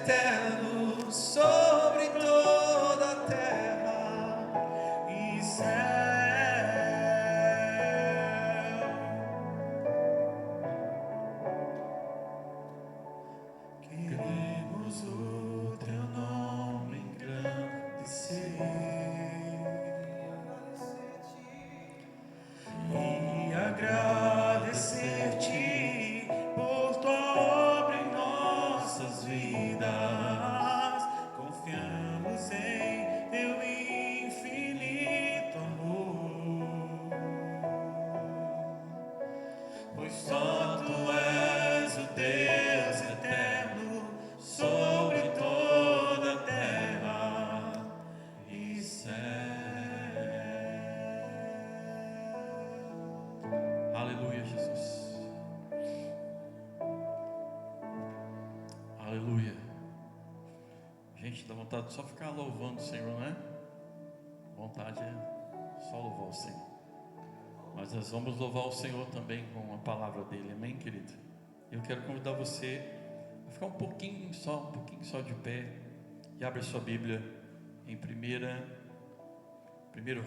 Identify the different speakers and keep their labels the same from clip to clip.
Speaker 1: eterno sobre toda a terra e céu. Queremos o teu nome engrandecer e agradecer-te por tua obra em nossas vidas. Confiamos em teu infinito amor, pois só tu és o Deus eterno sobre toda a terra e céu. Aleluia, Jesus. Aleluia. Gente, dá vontade de só ficar louvando o Senhor, né? Vontade é só louvar o Senhor. Mas nós vamos louvar o Senhor também com a palavra dele, amém, querido? Eu quero convidar você a ficar um pouquinho só de pé e abre a sua Bíblia em 1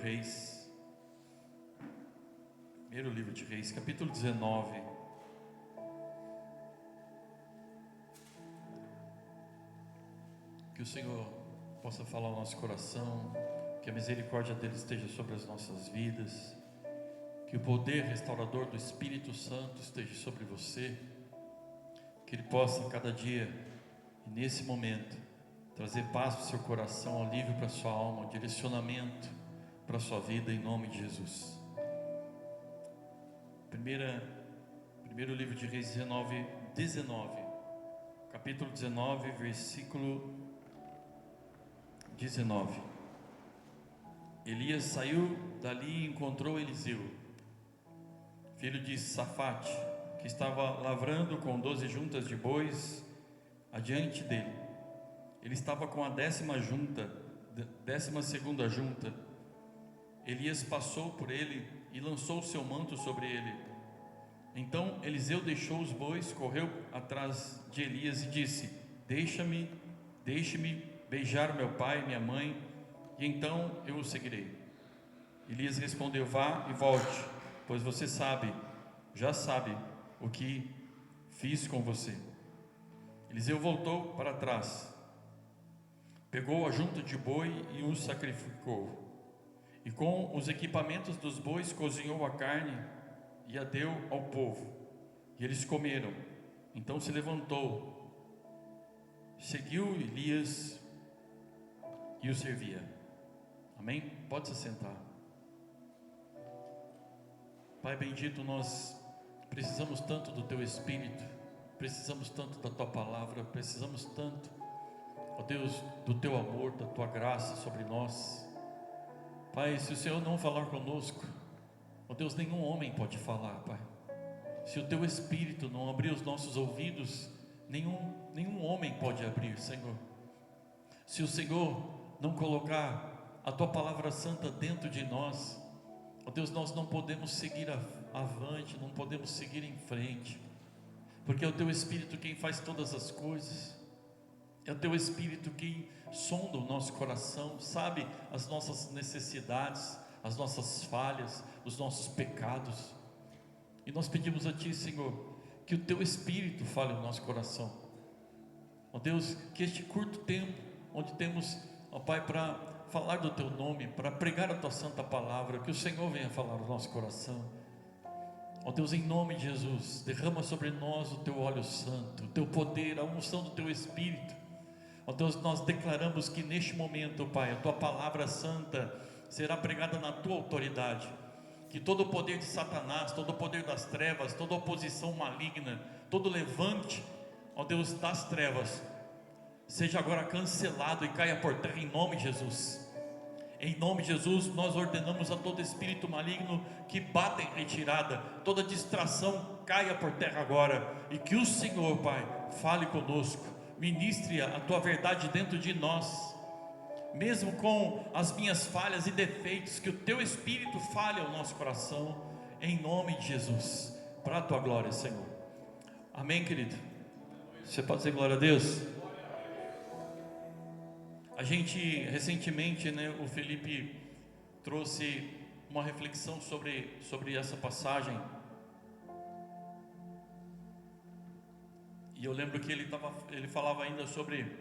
Speaker 1: Reis, primeiro livro de Reis, capítulo 19. Que o Senhor possa falar ao nosso coração, que a misericórdia dele esteja sobre as nossas vidas, que o poder restaurador do Espírito Santo esteja sobre você, que ele possa cada dia e nesse momento trazer paz para o seu coração, alívio para a sua alma, direcionamento para a sua vida, em nome de Jesus. Primeiro livro de Reis 19, capítulo 19, versículo 19. Elias saiu dali e encontrou Eliseu, filho de Safate, que estava lavrando com 12 juntas de bois adiante dele. Ele estava com a 12ª junta. Elias passou por ele e lançou o seu manto sobre ele. Então Eliseu deixou os bois, correu atrás de Elias e disse: Deixe-me beijar meu pai e minha mãe, e então eu o seguirei. Elias respondeu: Vá e volte, pois você já sabe o que fiz com você. Eliseu voltou para trás, pegou a junta de boi e o sacrificou, e com os equipamentos dos bois cozinhou a carne e a deu ao povo, e eles comeram. Então se levantou, seguiu Elias e o servia. Amém? Pode se sentar. Pai bendito, nós precisamos tanto do Teu Espírito, precisamos tanto da Tua Palavra, precisamos tanto, ó Deus, do Teu amor, da Tua graça sobre nós. Pai, se o Senhor não falar conosco, ó Deus, nenhum homem pode falar, Pai. Se o Teu Espírito não abrir os nossos ouvidos, nenhum homem pode abrir, Senhor. Se o Senhor não colocar a Tua Palavra Santa dentro de nós, ó Deus, nós não podemos seguir avante, não podemos seguir em frente, porque é o Teu Espírito quem faz todas as coisas, é o Teu Espírito quem sonda o nosso coração, sabe as nossas necessidades, as nossas falhas, os nossos pecados, e nós pedimos a Ti, Senhor, que o Teu Espírito fale no nosso coração, ó Deus, que este curto tempo, onde temos, ó Pai, para falar do Teu nome, para pregar a Tua santa palavra, que o Senhor venha falar no nosso coração, ó Deus, em nome de Jesus, derrama sobre nós o Teu óleo santo, o Teu poder, a unção do Teu Espírito, ó Deus, nós declaramos que neste momento, Pai, a Tua palavra santa será pregada na Tua autoridade, que todo o poder de Satanás, todo o poder das trevas, toda oposição maligna, todo levante, ó Deus, das trevas, seja agora cancelado e caia por terra em nome de Jesus. Em nome de Jesus, nós ordenamos a todo espírito maligno que bata em retirada, toda distração caia por terra agora, e que o Senhor, Pai, fale conosco, ministre a Tua verdade dentro de nós, mesmo com as minhas falhas e defeitos, que o Teu Espírito fale ao nosso coração, em nome de Jesus, para a Tua glória, Senhor. Amém, querido? Você pode dizer glória a Deus? A gente recentemente, né, o Felipe trouxe uma reflexão sobre essa passagem. E eu lembro que ele falava ainda sobre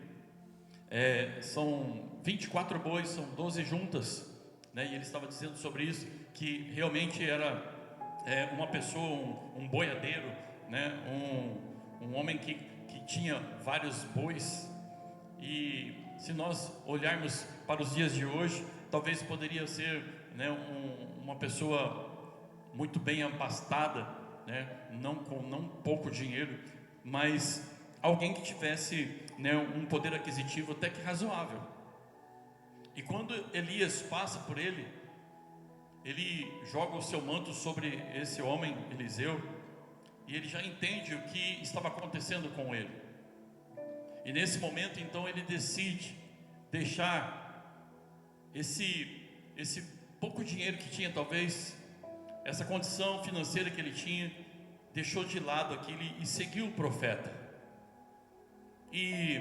Speaker 1: são 24 bois, são 12 juntas, né? E ele estava dizendo sobre isso, que realmente era uma pessoa, um boiadeiro, né? Um homem que tinha vários bois. E se nós olharmos para os dias de hoje, talvez poderia ser, né, uma pessoa muito bem abastada, né? Não com pouco dinheiro, mas alguém que tivesse, né, um poder aquisitivo até que razoável. E quando Elias passa por ele joga o seu manto sobre esse homem, Eliseu, e ele já entende o que estava acontecendo com ele. E nesse momento, então, ele decide deixar esse pouco dinheiro que tinha, talvez, essa condição financeira que ele tinha, deixou de lado aquilo e seguiu o profeta. E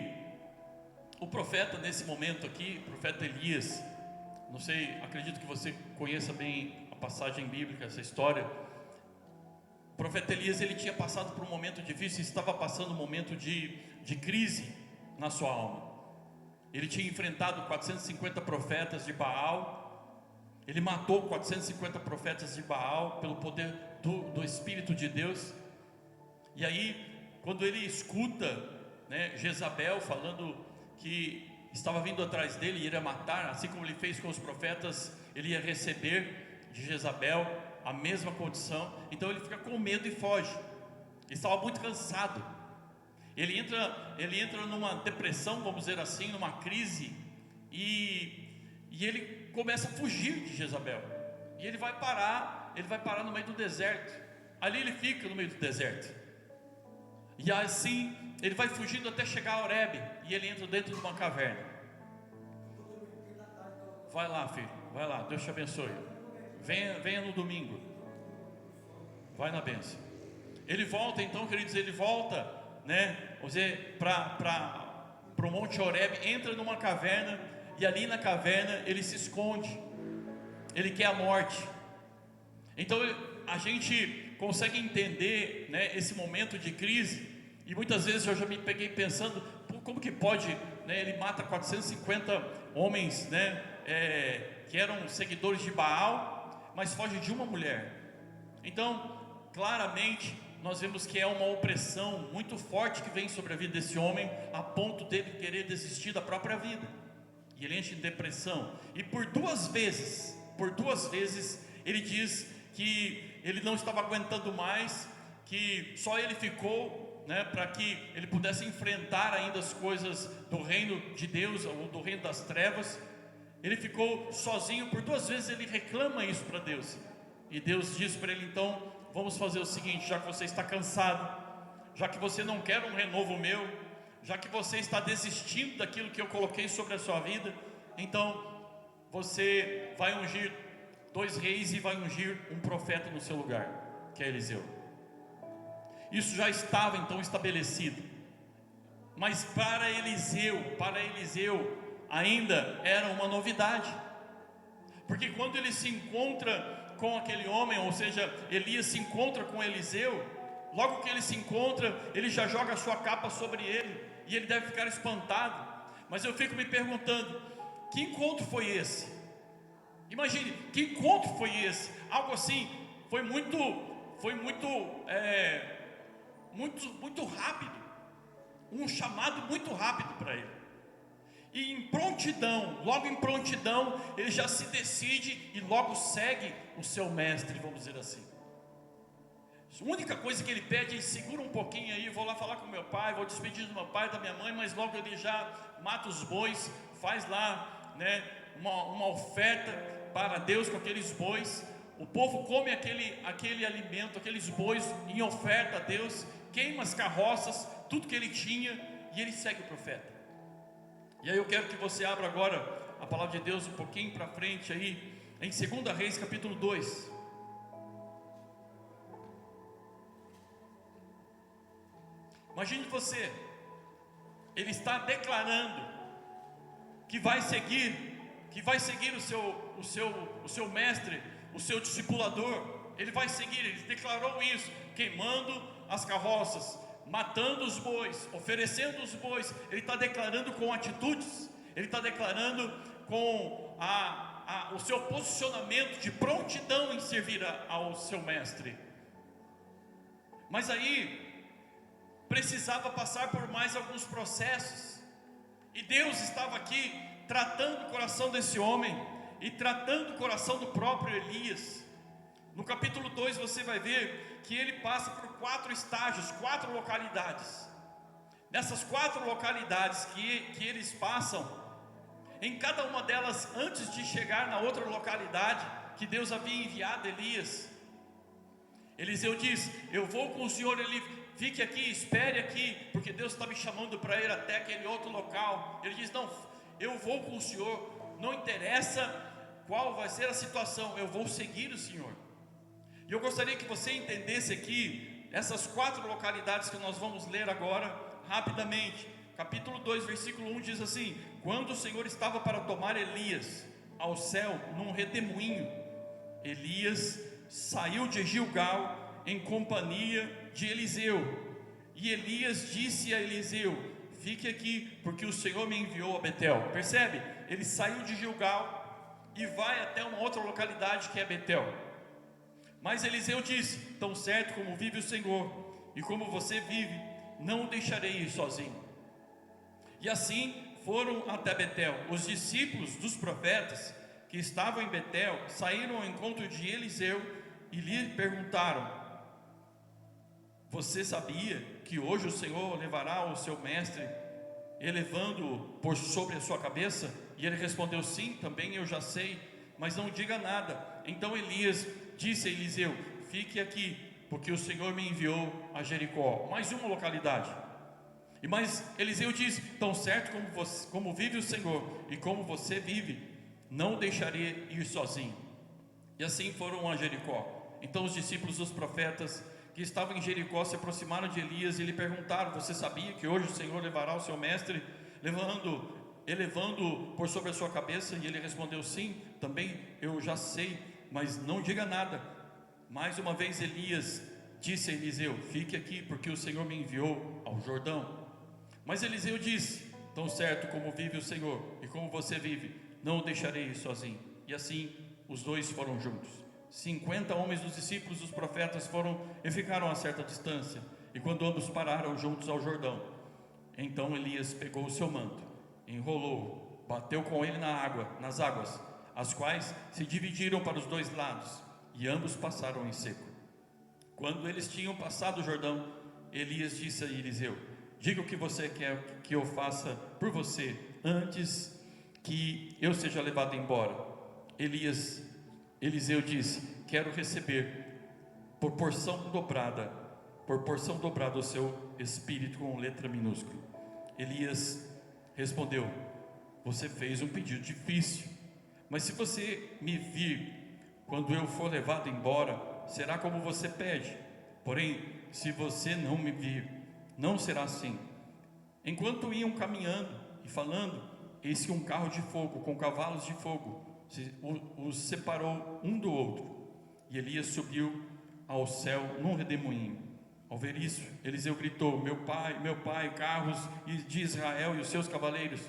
Speaker 1: o profeta, nesse momento aqui, o profeta Elias, não sei, acredito que você conheça bem a passagem bíblica, essa história. O profeta Elias, ele tinha passado por um momento difícil, estava passando um momento de crise na sua alma. Ele tinha enfrentado 450 profetas de Baal. Ele matou 450 profetas de Baal pelo poder do Espírito de Deus. E aí, quando ele escuta, né, Jezabel falando que estava vindo atrás dele e iria matar, assim como ele fez com os profetas, ele ia receber de Jezabel a mesma condição. Então ele fica com medo e foge. Ele estava muito cansado. Ele entra numa depressão, vamos dizer assim, numa crise, e ele começa a fugir de Jezabel. E ele vai parar no meio do deserto. Ali ele fica no meio do deserto. E assim ele vai fugindo até chegar a Horebe, e ele entra dentro de uma caverna. Vai lá, filho, vai lá, Deus te abençoe. Venha no domingo. Vai na bênção. Ele volta, então, queridos, ele volta, né, vamos dizer, para o Monte Horebe, entra numa caverna, e ali na caverna ele se esconde. Ele quer a morte. Então a gente consegue entender, né, esse momento de crise. E muitas vezes eu já me peguei pensando, como que pode, né, ele mata 450 homens, né, que eram seguidores de Baal, mas foge de uma mulher. Então, claramente, nós vemos que é uma opressão muito forte que vem sobre a vida desse homem, a ponto dele querer desistir da própria vida. E ele entra em depressão. E por duas vezes, ele diz que ele não estava aguentando mais, que só ele ficou, né, para que ele pudesse enfrentar ainda as coisas do reino de Deus, ou do reino das trevas. Ele ficou sozinho. Por duas vezes ele reclama isso para Deus. E Deus diz para ele, então, vamos fazer o seguinte: já que você está cansado, já que você não quer um renovo meu, já que você está desistindo daquilo que eu coloquei sobre a sua vida, então você vai ungir 2 reis e vai ungir um profeta no seu lugar, que é Eliseu. Isso já estava então estabelecido. Mas para Eliseu ainda era uma novidade. Porque quando ele se encontra com aquele homem, ou seja, Elias se encontra com Eliseu, logo que ele se encontra, ele já joga a sua capa sobre ele, e ele deve ficar espantado. Mas eu fico me perguntando, que encontro foi esse? Imagine, que encontro foi esse? Algo assim, foi muito rápido, um chamado muito rápido para ele. E logo em prontidão, ele já se decide e logo segue o seu mestre, vamos dizer assim. A única coisa que ele pede é: segura um pouquinho aí, vou lá falar com meu pai, vou despedir do meu pai, da minha mãe. Mas logo ele já mata os bois, faz lá, né, uma oferta para Deus com aqueles bois. O povo come aquele alimento, aqueles bois em oferta a Deus, queima as carroças, tudo que ele tinha, e ele segue o profeta. E aí eu quero que você abra agora a palavra de Deus um pouquinho para frente aí, em 2 Reis capítulo 2. Imagine você, ele está declarando que vai seguir o seu mestre, o seu discipulador. Ele vai seguir, ele declarou isso, queimando as carroças, matando os bois, oferecendo os bois. Ele está declarando com atitudes, ele está declarando com o seu posicionamento de prontidão em servir ao seu mestre. Mas aí precisava passar por mais alguns processos, e Deus estava aqui tratando o coração desse homem e tratando o coração do próprio Elias. No capítulo 2 você vai ver que ele passa por 4 estágios, 4 localidades. Nessas 4 localidades que eles passam, em cada uma delas, antes de chegar na outra localidade que Deus havia enviado Elias, Eliseu diz: eu vou com o senhor, ele fique aqui, espere aqui, porque Deus está me chamando para ir até aquele outro local. Ele diz: não, eu vou com o senhor, não interessa qual vai ser a situação, eu vou seguir o senhor. E eu gostaria que você entendesse aqui essas 4 localidades que nós vamos ler agora, rapidamente. Capítulo 2, versículo 1 diz assim: quando o Senhor estava para tomar Elias ao céu num redemoinho, Elias saiu de Gilgal em companhia de Eliseu. E Elias disse a Eliseu: fique aqui, porque o Senhor me enviou a Betel. Percebe? Ele saiu de Gilgal e vai até uma outra localidade que é Betel. Mas Eliseu disse: tão certo como vive o Senhor e como você vive, não o deixarei ir sozinho. E assim foram até Betel. Os discípulos dos profetas que estavam em Betel saíram ao encontro de Eliseu e lhe perguntaram: você sabia que hoje o Senhor levará o seu mestre, elevando-o por sobre a sua cabeça? E ele respondeu: sim, também eu já sei, mas não diga nada. Então Elias disse a Eliseu: fique aqui, porque o Senhor me enviou a Jericó. Mais uma localidade. Mas Eliseu diz: tão certo como vive o Senhor e como você vive, não o deixarei ir sozinho. E assim foram a Jericó. Então os discípulos dos profetas que estavam em Jericó se aproximaram de Elias e lhe perguntaram: você sabia que hoje o Senhor levará o seu mestre, elevando por sobre a sua cabeça? E ele respondeu: sim, também eu já sei, mas não diga nada. Mais uma vez Elias disse a Eliseu: fique aqui, porque o Senhor me enviou ao Jordão. Mas Eliseu disse: tão certo como vive o Senhor e como você vive, não o deixarei ir sozinho. E assim os dois foram juntos. 50 homens dos discípulos dos profetas foram e ficaram a certa distância. E quando ambos pararam juntos ao Jordão, então Elias pegou o seu manto, enrolou, bateu com ele nas águas, as quais se dividiram para os 2 lados, e ambos passaram em seco. Quando eles tinham passado o Jordão, Elias disse a Eliseu: diga o que você quer que eu faça por você antes que eu seja levado embora. Eliseu disse: quero receber por porção dobrada o seu espírito, com letra minúscula. Elias respondeu: você fez um pedido difícil, mas se você me vir quando eu for levado embora, será como você pede. Porém, se você não me vir, não será assim. Enquanto iam caminhando e falando, eis que um carro de fogo com cavalos de fogo os separou um do outro, e Elias subiu ao céu num redemoinho. Ao ver isso, Eliseu gritou: meu pai, carros de Israel e os seus cavaleiros.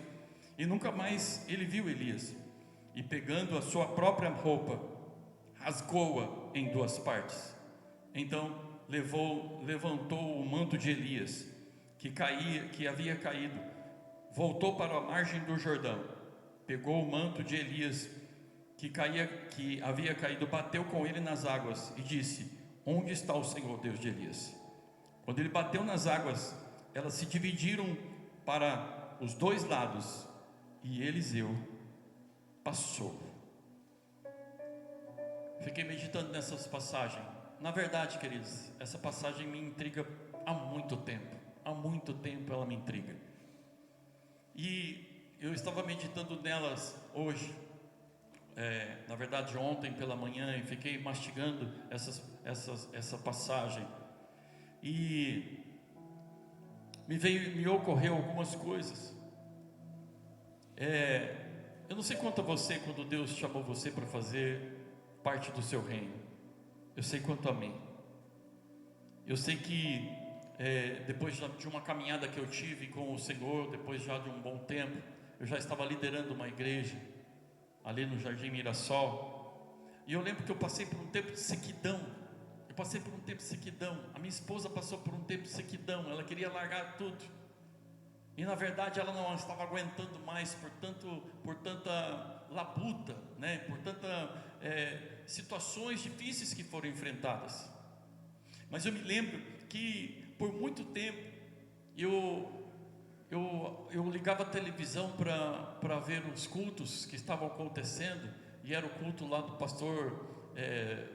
Speaker 1: E nunca mais ele viu Elias. E pegando a sua própria roupa, rasgou-a em 2 partes. Então levantou o manto de Elias, que havia caído, voltou para a margem do Jordão, pegou o manto de Elias que havia caído, bateu com ele nas águas e disse: onde está o Senhor Deus de Elias? Quando ele bateu nas águas, elas se dividiram para os 2 lados, e Eliseu passou. Fiquei meditando nessas passagens. Na verdade, queridos, essa passagem me intriga há muito tempo. Há muito tempo ela me intriga. E eu estava meditando nelas hoje, na verdade ontem pela manhã, e fiquei mastigando essa passagem. E me ocorreu algumas coisas. Eu não sei quanto a você, quando Deus chamou você para fazer parte do seu reino. Eu sei quanto a mim. Eu sei que depois de uma caminhada que eu tive com o Senhor, depois já de um bom tempo, eu já estava liderando uma igreja ali no Jardim Mirassol. E eu lembro que eu passei por um tempo de sequidão. A minha esposa passou por um tempo de sequidão. Ela queria largar tudo. E na verdade ela não estava aguentando mais por tanta labuta, né? Por tantas situações difíceis que foram enfrentadas. Mas eu me lembro que por muito tempo eu ligava a televisão para ver os cultos que estavam acontecendo. E era o culto lá do pastor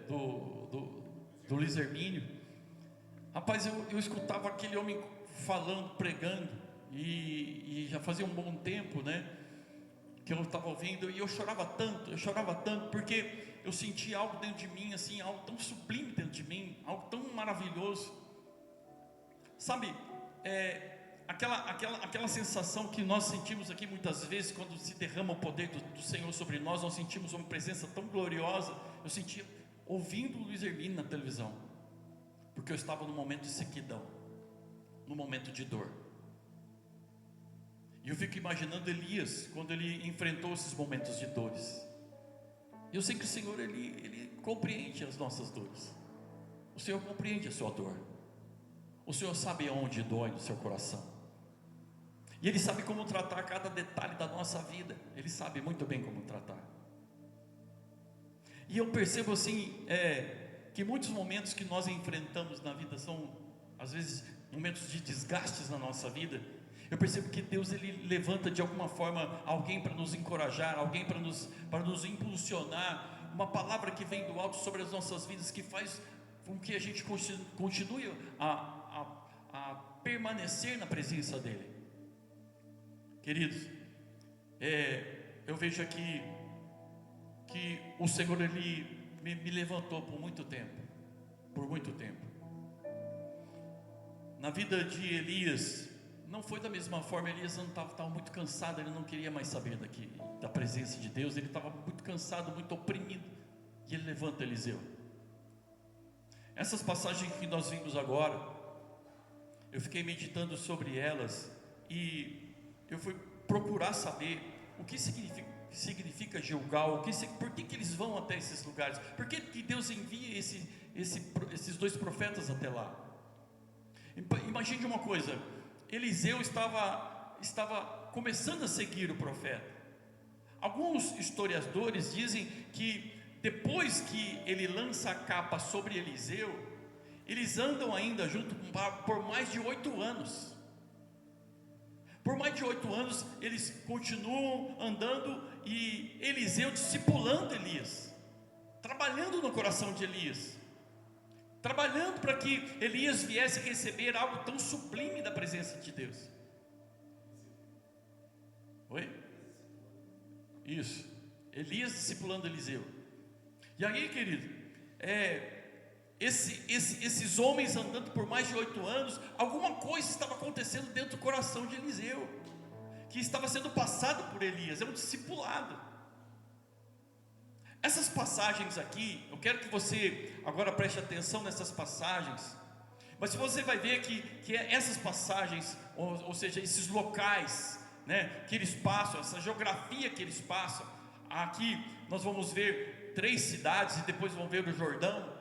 Speaker 1: do Luiz Hermínio. Rapaz, eu escutava aquele homem falando, pregando, e já fazia um bom tempo, né, que eu estava ouvindo, e eu chorava tanto, porque eu sentia algo dentro de mim, assim, algo tão sublime dentro de mim, algo tão maravilhoso, sabe, aquela sensação que nós sentimos aqui muitas vezes, quando se derrama o poder do Senhor sobre nós sentimos uma presença tão gloriosa. Eu sentia, ouvindo o Luiz Hermínio na televisão, porque eu estava num momento de sequidão, num momento de dor. E eu fico imaginando Elias, quando ele enfrentou esses momentos de dores. Eu sei que o Senhor, Ele compreende as nossas dores. O Senhor compreende a sua dor. O Senhor sabe aonde dói no seu coração. E Ele sabe como tratar cada detalhe da nossa vida. Ele sabe muito bem como tratar. E eu percebo assim, que muitos momentos que nós enfrentamos na vida são, às vezes, momentos de desgastes na nossa vida. Eu percebo que Deus, Ele levanta de alguma forma alguém para nos encorajar, alguém para nos impulsionar, uma palavra que vem do alto sobre as nossas vidas, que faz com que a gente continue a permanecer na presença dEle. Queridos, eu vejo aqui que o Senhor, Ele me levantou por muito tempo. Na vida de Elias, não foi da mesma forma. Elias estava muito cansado, ele não queria mais saber da presença de Deus, ele estava muito cansado, muito oprimido, e ele levanta Eliseu. Essas passagens que nós vimos agora, eu fiquei meditando sobre elas, e eu fui procurar saber o que significa Gilgal, por que eles vão até esses lugares, por que Deus envia esses dois profetas até lá. Imagine uma coisa, Eliseu estava começando a seguir o profeta. Alguns historiadores dizem que depois que ele lança a capa sobre Eliseu, eles andam ainda junto por mais de 8 anos. Por mais de 8 anos eles continuam andando, e Eliseu discipulando Elias, trabalhando no coração de Elias, trabalhando para que Elias viesse receber algo tão sublime da presença de Deus. Oi? Isso, Elias discipulando Eliseu. E aí, querido, esses homens andando por mais de 8 anos, alguma coisa estava acontecendo dentro do coração de Eliseu, que estava sendo passado por Elias, um discipulado. Essas passagens aqui, eu quero que você agora preste atenção nessas passagens. Mas você vai ver que essas passagens, ou seja, esses locais, né, que eles passam, essa geografia que eles passam. Aqui nós vamos ver 3 cidades, e depois vamos ver o Jordão.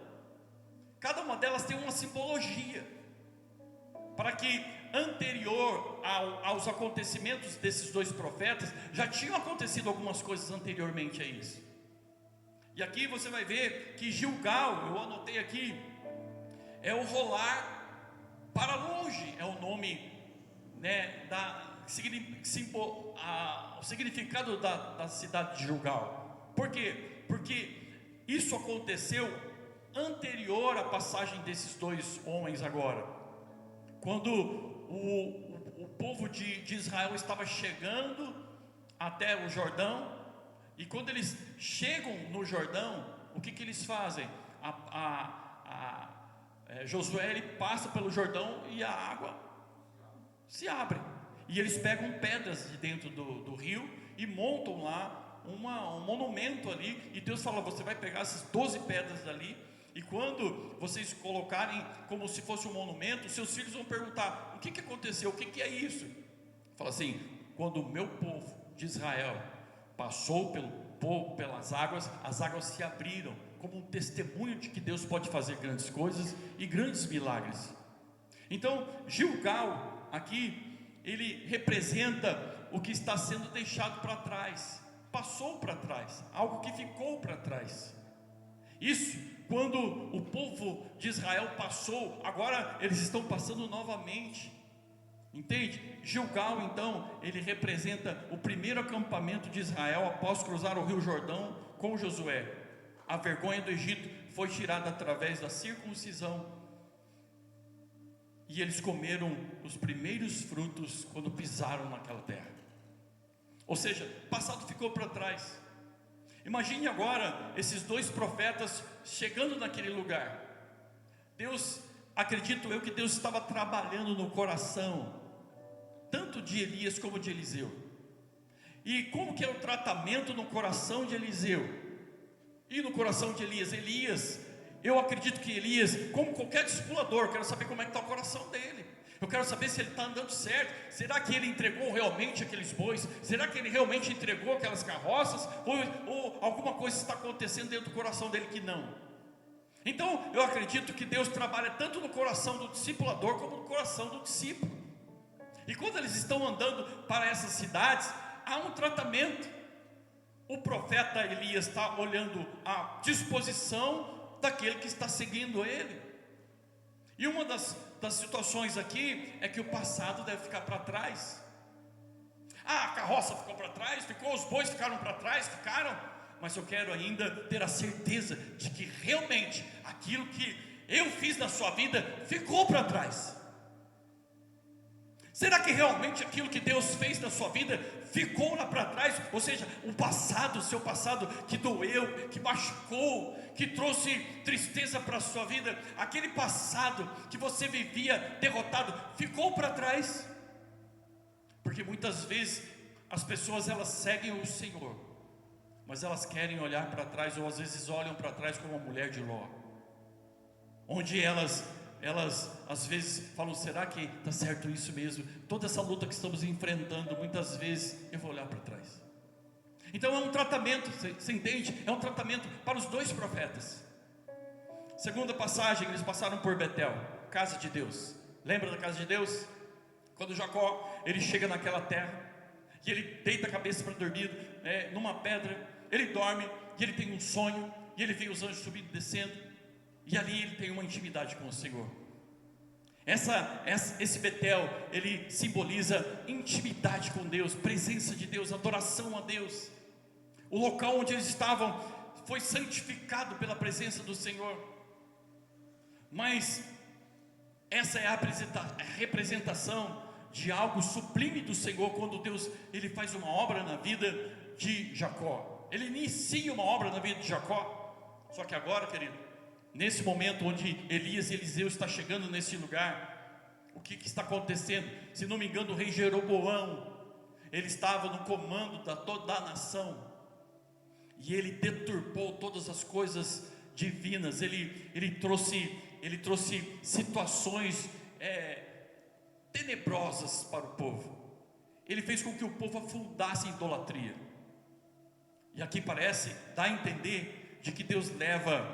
Speaker 1: Cada uma delas tem uma simbologia, para que anterior aos acontecimentos desses 2 profetas, já tinham acontecido algumas coisas anteriormente a isso. E aqui você vai ver que Gilgal, eu anotei aqui, é o rolar para longe, é o nome, né, o significado da cidade de Gilgal. Por quê? Porque isso aconteceu anterior à passagem desses 2 homens agora, quando o povo de Israel estava chegando até o Jordão. E quando eles chegam no Jordão, o que eles fazem? Josué, ele passa pelo Jordão e a água se abre, e eles pegam pedras de dentro do rio, e montam lá um monumento ali, e Deus fala: você vai pegar essas 12 pedras dali, e quando vocês colocarem como se fosse um monumento, seus filhos vão perguntar: o que aconteceu, o que é isso? Fala assim: quando o meu povo de Israel passou pelas águas, as águas se abriram, como um testemunho de que Deus pode fazer grandes coisas e grandes milagres. Então, Gilgal aqui, ele representa o que está sendo deixado para trás, passou para trás, algo que ficou para trás. Isso, quando o povo de Israel passou, agora eles estão passando novamente. Entende? Gilgal, então, ele representa o primeiro acampamento de Israel após cruzar o rio Jordão com Josué. A vergonha do Egito foi tirada através da circuncisão, e eles comeram os primeiros frutos quando pisaram naquela terra. Ou seja, o passado ficou para trás. Imagine agora esses dois profetas chegando naquele lugar. Deus, acredito eu que Deus estava trabalhando no coração, tanto de Elias como de Eliseu. E como que é o tratamento no coração de Eliseu e no coração de Elias? Elias, eu acredito que Elias, como qualquer discipulador, eu quero saber como é que está o coração dele. Eu quero saber se ele está andando certo. Será que ele entregou realmente aqueles bois? Será que ele realmente entregou aquelas carroças? Ou alguma coisa está acontecendo dentro do coração dele que não? Então eu acredito que Deus trabalha tanto no coração do discipulador como no coração do discípulo. E quando eles estão andando para essas cidades, há um tratamento. O profeta Elias está olhando a disposição daquele que está seguindo ele. E uma das situações aqui é que o passado deve ficar para trás. A carroça ficou para trás, os bois ficaram para trás, mas eu quero ainda ter a certeza de que realmente aquilo que eu fiz na sua vida ficou para trás. Será que realmente aquilo que Deus fez na sua vida ficou lá para trás? Ou seja, o seu passado que doeu, que machucou, que trouxe tristeza para a sua vida, aquele passado que você vivia derrotado, ficou para trás? Porque muitas vezes as pessoas, elas seguem o Senhor, mas elas querem olhar para trás, ou às vezes olham para trás como a mulher de Ló, onde elas às vezes falam: será que está certo isso mesmo? Toda essa luta que estamos enfrentando, muitas vezes eu vou olhar para trás. Então é um tratamento, você entende? É um tratamento para os dois profetas. Segunda passagem, eles passaram por Betel, casa de Deus. Lembra da casa de Deus? Quando Jacó, ele chega naquela terra, e ele deita a cabeça para dormir numa pedra, ele dorme, e ele tem um sonho, e ele vê os anjos subindo e descendo, e ali ele tem uma intimidade com o Senhor. Esse Betel, ele simboliza intimidade com Deus, presença de Deus, adoração a Deus. O local onde eles estavam foi santificado pela presença do Senhor. Mas essa é a representação de algo sublime do Senhor, quando Deus, ele faz uma obra na vida de Jacó. Ele inicia uma obra na vida de Jacó. Só que agora, querido, nesse momento onde Elias e Eliseu estão chegando nesse lugar, o que está acontecendo? Se não me engano, o rei Jeroboão, ele estava no comando da toda a nação, e ele deturpou todas as coisas divinas. Ele trouxe situações tenebrosas para o povo. Ele fez com que o povo afundasse em idolatria. E aqui dá a entender de que Deus leva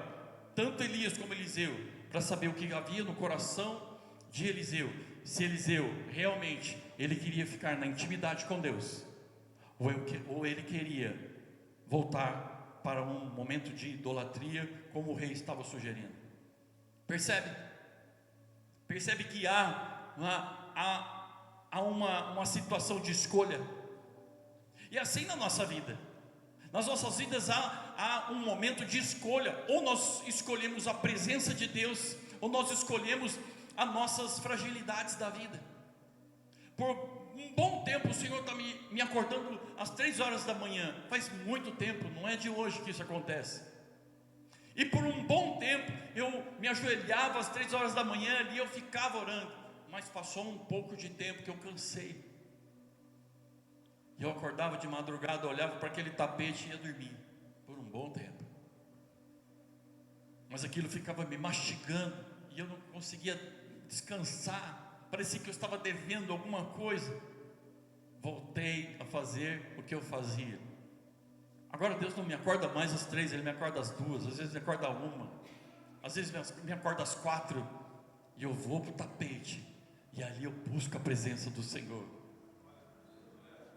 Speaker 1: tanto Elias como Eliseu para saber o que havia no coração de Eliseu. Se Eliseu realmente ele queria ficar na intimidade com Deus, ou ele queria voltar para um momento de idolatria, como o rei estava sugerindo. Percebe que há uma situação de escolha. E assim na nossa vida, nas nossas vidas há um momento de escolha. Ou nós escolhemos a presença de Deus, ou nós escolhemos as nossas fragilidades da vida. Por um bom tempo o Senhor está me acordando às 3 horas da manhã. Faz muito tempo, não é de hoje que isso acontece. E por um bom tempo eu me ajoelhava às 3 horas da manhã e eu ficava orando. Mas passou um pouco de tempo que eu cansei. E eu acordava de madrugada, olhava para aquele tapete e ia dormir por um bom tempo. Mas aquilo ficava me mastigando e eu não conseguia descansar. Parecia que eu estava devendo alguma coisa. Voltei a fazer o que eu fazia. Agora Deus não me acorda mais às 3, Ele me acorda às 2, às vezes me acorda às 1, às vezes me acorda às 4, e eu vou para o tapete, e ali eu busco a presença do Senhor.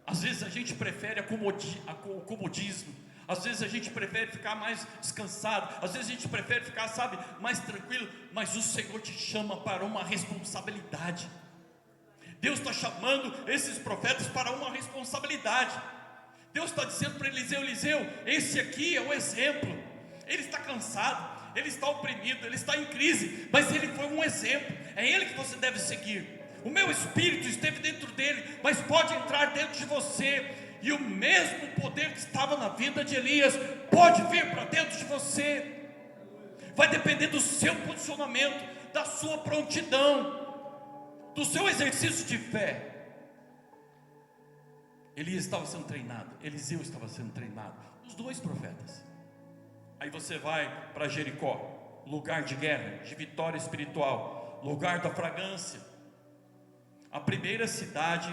Speaker 1: Às vezes a gente prefere o comodismo, às vezes a gente prefere ficar mais descansado, às vezes a gente prefere ficar, sabe, mais tranquilo, mas o Senhor te chama para uma responsabilidade. Deus está chamando esses profetas para uma responsabilidade. Deus está dizendo para Eliseu: Eliseu, esse aqui é o exemplo. Ele está cansado, ele está oprimido, ele está em crise, mas ele foi um exemplo. É ele que você deve seguir. O meu espírito esteve dentro dele, mas pode entrar dentro de você. E o mesmo poder que estava na vida de Elias pode vir para dentro de você. Vai depender do seu posicionamento, da sua prontidão, do seu exercício de fé. Elias estava sendo treinado, Eliseu estava sendo treinado, os dois profetas. Aí você vai para Jericó, lugar de guerra, de vitória espiritual, lugar da fragrância, a primeira cidade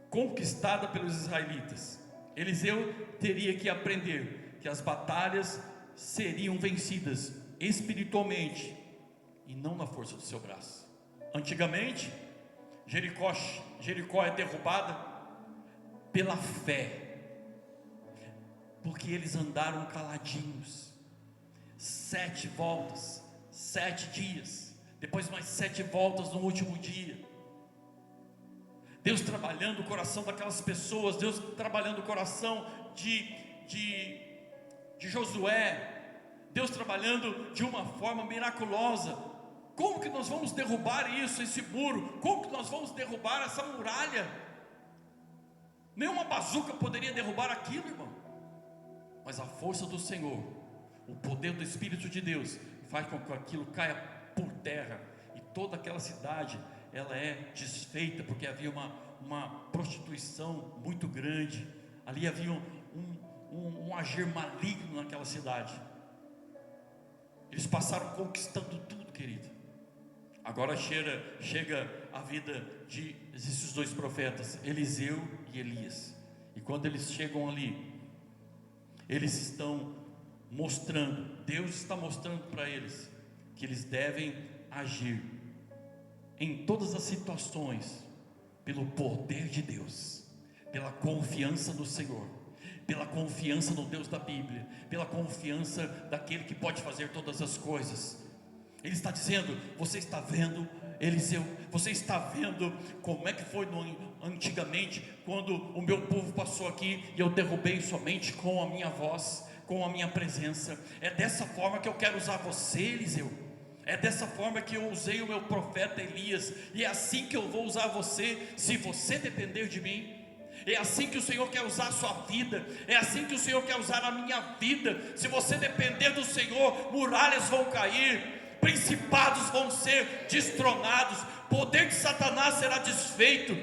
Speaker 1: conquistada pelos israelitas. Eliseu teria que aprender que as batalhas seriam vencidas espiritualmente e não na força do seu braço. Antigamente, Jericó é derrubada pela fé, porque eles andaram caladinhos, 7 voltas, 7 dias, depois mais 7 voltas no último dia. Deus trabalhando o coração daquelas pessoas, Deus trabalhando o coração de Josué, Deus trabalhando de uma forma miraculosa. Como que nós vamos derrubar isso, esse muro? Como que nós vamos derrubar essa muralha? Nenhuma bazuca poderia derrubar aquilo, irmão. Mas a força do Senhor, o poder do Espírito de Deus, faz com que aquilo caia por terra. E toda aquela cidade, ela é desfeita, porque havia uma prostituição muito grande. Ali havia um agir maligno naquela cidade. Eles passaram conquistando tudo, querido. Agora chega a vida desses dois profetas, Eliseu e Elias. E quando eles chegam ali, eles estão mostrando, Deus está mostrando para eles que eles devem agir em todas as situações pelo poder de Deus, pela confiança no Senhor, pela confiança no Deus da Bíblia, pela confiança daquele que pode fazer todas as coisas. Ele está dizendo: você está vendo, Eliseu, você está vendo como é que foi antigamente, quando o meu povo passou aqui e eu derrubei somente com a minha voz, com a minha presença. É dessa forma que eu quero usar você, Eliseu. É dessa forma que eu usei o meu profeta Elias, e é assim que eu vou usar você, se você depender de mim. É assim que o Senhor quer usar a sua vida, é assim que o Senhor quer usar a minha vida. Se você depender do Senhor, muralhas vão cair, principados vão ser destronados, poder de Satanás será desfeito,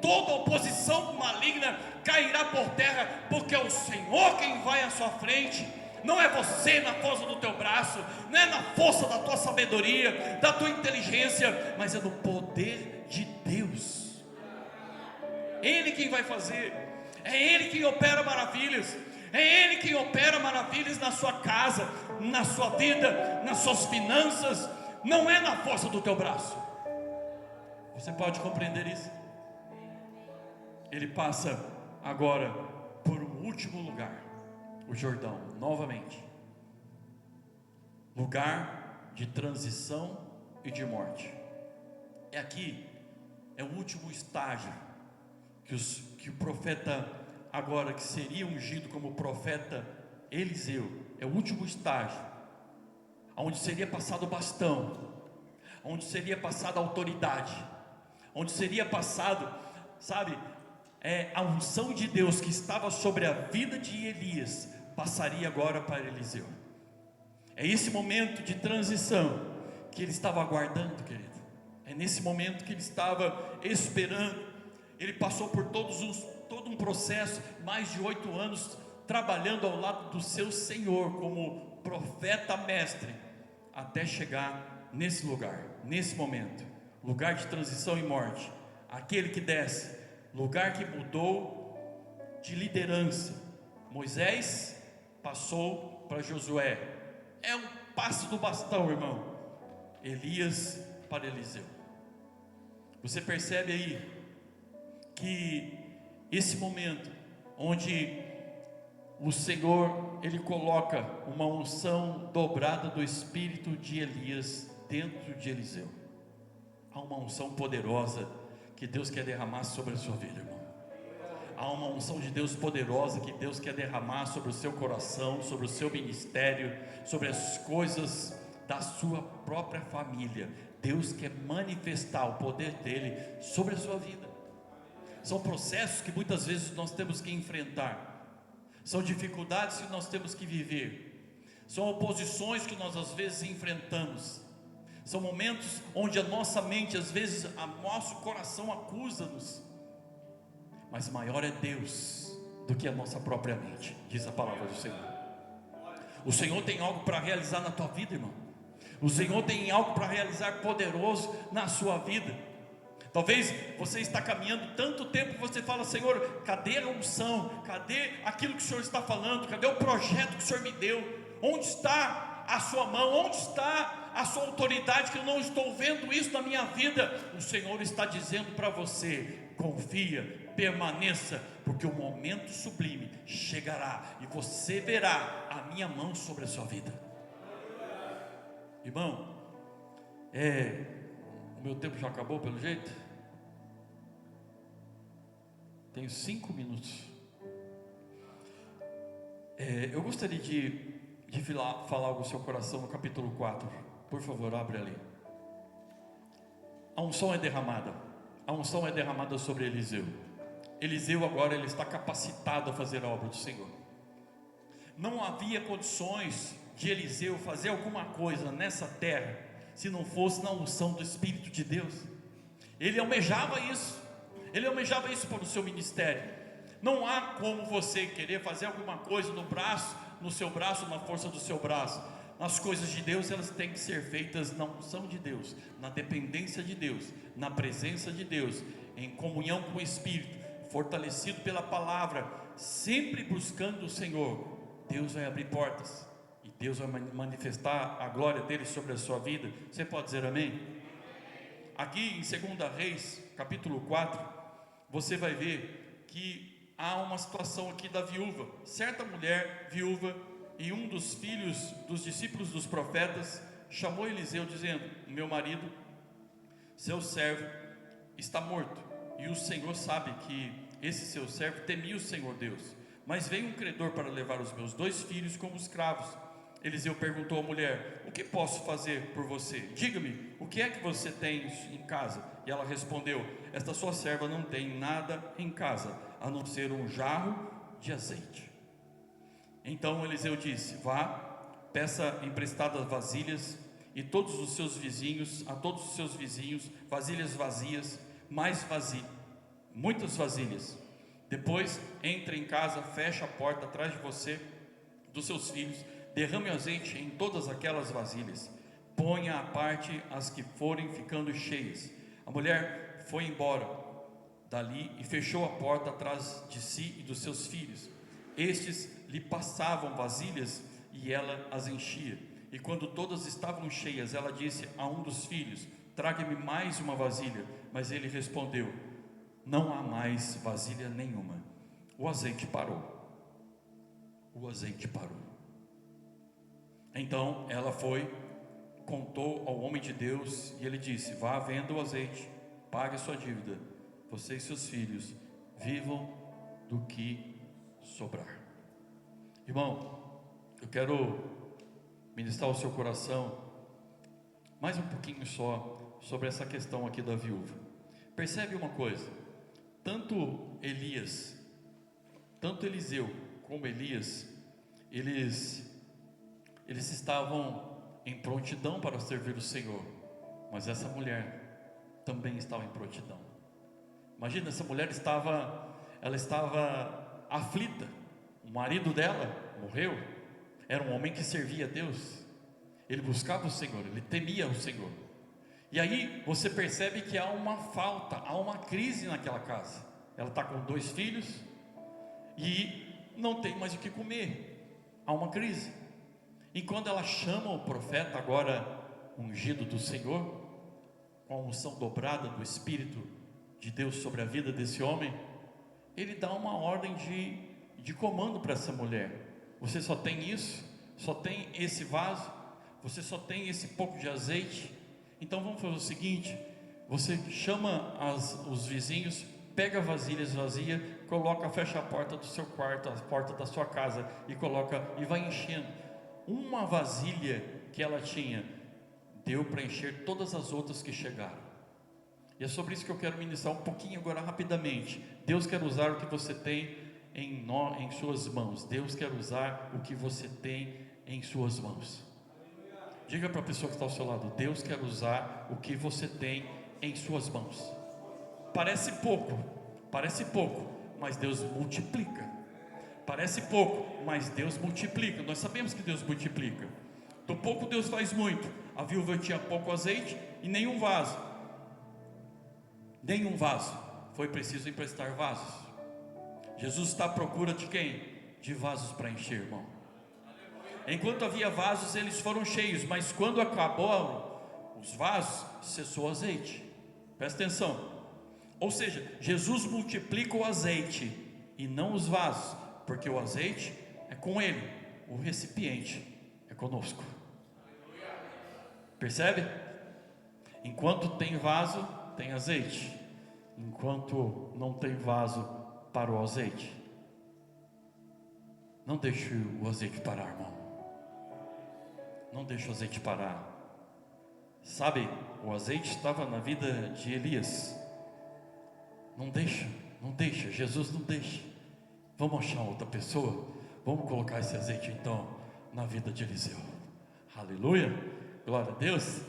Speaker 1: toda oposição maligna cairá por terra, porque é o Senhor quem vai à sua frente. Não é você na força do teu braço, não é na força da tua sabedoria, da tua inteligência, mas é no poder de Deus. Ele quem vai fazer, é Ele quem opera maravilhas, é Ele quem opera maravilhas na sua casa, na sua vida, nas suas finanças. Não é na força do teu braço. Você pode compreender isso? Ele passa agora por um último lugar, o Jordão, novamente, lugar de transição e de morte. É aqui, é o último estágio que o profeta, agora que seria ungido como profeta Eliseu, é o último estágio, onde seria passado o bastão, onde seria passada a autoridade, onde seria passado, sabe, a unção de Deus que estava sobre a vida de Elias, passaria agora para Eliseu. É esse momento de transição que ele estava aguardando, querido. É nesse momento que ele estava esperando. Ele passou por todos todo um processo, mais de 8 anos trabalhando ao lado do seu Senhor como profeta mestre, até chegar nesse lugar, nesse momento, lugar de transição e morte, aquele que desce, lugar que mudou de liderança. Moisés passou para Josué, é um passo do bastão, irmão. Elias para Eliseu. Você percebe aí que esse momento onde o Senhor, Ele coloca uma unção dobrada do espírito de Elias dentro de Eliseu. Há uma unção poderosa que Deus quer derramar sobre a sua vida, irmão. Há uma unção de Deus poderosa que Deus quer derramar sobre o seu coração, sobre o seu ministério, sobre as coisas da sua própria família. Deus quer manifestar o poder dele sobre a sua vida. São processos que muitas vezes nós temos que enfrentar, são dificuldades que nós temos que viver, são oposições que nós às vezes enfrentamos, são momentos onde a nossa mente, às vezes, o nosso coração acusa-nos, mas maior é Deus do que a nossa própria mente, diz a palavra do Senhor. O Senhor tem algo para realizar na tua vida, irmão. O Senhor tem algo para realizar poderoso na sua vida. Talvez você está caminhando tanto tempo, você fala: Senhor, cadê a unção? Cadê aquilo que o Senhor está falando? Cadê o projeto que o Senhor me deu? Onde está a sua mão? Onde está a sua autoridade, que eu não estou vendo isso na minha vida? O Senhor está dizendo para você: confia, permaneça, porque o momento sublime chegará e você verá a minha mão sobre a sua vida. Irmão, o meu tempo já acabou pelo jeito? Tenho 5 minutos. Eu gostaria de falar algo no seu coração no capítulo 4. Por favor, abre ali. A unção é derramada. A unção é derramada sobre Eliseu. Eliseu agora ele está capacitado a fazer a obra do Senhor. Não havia condições de Eliseu fazer alguma coisa nessa terra se não fosse na unção do Espírito de Deus. Ele almejava isso. Ele almejava isso para o seu ministério. Não há como você querer fazer alguma coisa no seu braço, na força do seu braço. As coisas de Deus, elas têm que ser feitas na unção de Deus, na dependência de Deus, na presença de Deus, em comunhão com o Espírito, fortalecido pela palavra, sempre buscando o Senhor. Deus vai abrir portas e Deus vai manifestar a glória dele sobre a sua vida. Você pode dizer amém? Aqui em 2 Reis, capítulo 4, você vai ver que há uma situação aqui da viúva. Certa mulher viúva, e um dos filhos dos discípulos dos profetas chamou Eliseu dizendo: meu marido, seu servo, está morto, e o Senhor sabe que esse seu servo temia o Senhor Deus, mas veio um credor para levar os meus 2 filhos como escravos. Eliseu perguntou à mulher: o que posso fazer por você? Diga-me, o que é que você tem em casa? E ela respondeu: esta sua serva não tem nada em casa, a não ser um jarro de azeite. Então Eliseu disse: vá, peça emprestadas vasilhas a todos os seus vizinhos, vasilhas vazias, muitas vasilhas. Depois entre em casa, feche a porta atrás de você, dos seus filhos, derrame azeite em todas aquelas vasilhas, ponha à parte as que forem ficando cheias. A mulher foi embora dali e fechou a porta atrás de si e dos seus filhos. Estes lhe passavam vasilhas e ela as enchia. E quando todas estavam cheias, ela disse a um dos filhos: traga-me mais uma vasilha. Mas ele respondeu: não há mais vasilha nenhuma. O azeite parou. Então ela foi, contou ao homem de Deus, e ele disse: vá, venda o azeite, pague a sua dívida, você e seus filhos vivam do que sobrar. Irmão, eu quero ministrar ao seu coração mais um pouquinho só sobre essa questão aqui da viúva. Percebe uma coisa: tanto Eliseu como Elias, eles estavam em prontidão para servir o Senhor, mas essa mulher também estava em prontidão. Imagina, essa mulher estava ela estava aflita. O marido dela morreu. Era um homem que servia a Deus. Ele buscava o Senhor, ele temia o Senhor. E aí você percebe que há uma falta, há uma crise naquela casa. Ela está com 2 filhos e não tem mais o que comer. Há uma crise. E quando ela chama o profeta, agora ungido do Senhor, com a unção dobrada do Espírito de Deus sobre a vida desse homem, ele dá uma ordem de comando para essa mulher. Você só tem isso? Só tem esse vaso? Você só tem esse pouco de azeite? Então vamos fazer o seguinte: você chama os vizinhos, pega vasilhas vazias, coloca, fecha a porta do seu quarto, a porta da sua casa, e coloca, e vai enchendo. Uma vasilha que ela tinha deu para encher todas as outras que chegaram. E é sobre isso que eu quero ministrar um pouquinho agora rapidamente. Deus quer usar o que você tem em suas mãos. Deus quer usar o que você tem em suas mãos. Diga para a pessoa que está ao seu lado: Deus quer usar o que você tem em suas mãos. Parece pouco, mas Deus multiplica. Parece pouco, mas Deus multiplica. Nós sabemos que Deus multiplica. Do pouco Deus faz muito. A viúva tinha pouco azeite e nenhum vaso. Foi preciso emprestar vasos. Jesus está à procura de quem? De vasos para encher, irmão. Enquanto havia vasos, eles foram cheios, mas quando acabou os vasos, cessou o azeite. Presta atenção. Ou seja, Jesus multiplica o azeite e não os vasos, porque o azeite é com Ele, o recipiente é conosco. Percebe? Enquanto tem vaso, tem azeite. Enquanto não tem vaso para o azeite, não deixe o azeite parar, irmão. Não deixe o azeite parar. Sabe, o azeite estava na vida de Elias. Não deixa, Jesus não deixa. Vamos achar outra pessoa. Vamos colocar esse azeite então na vida de Eliseu. Aleluia, glória a Deus.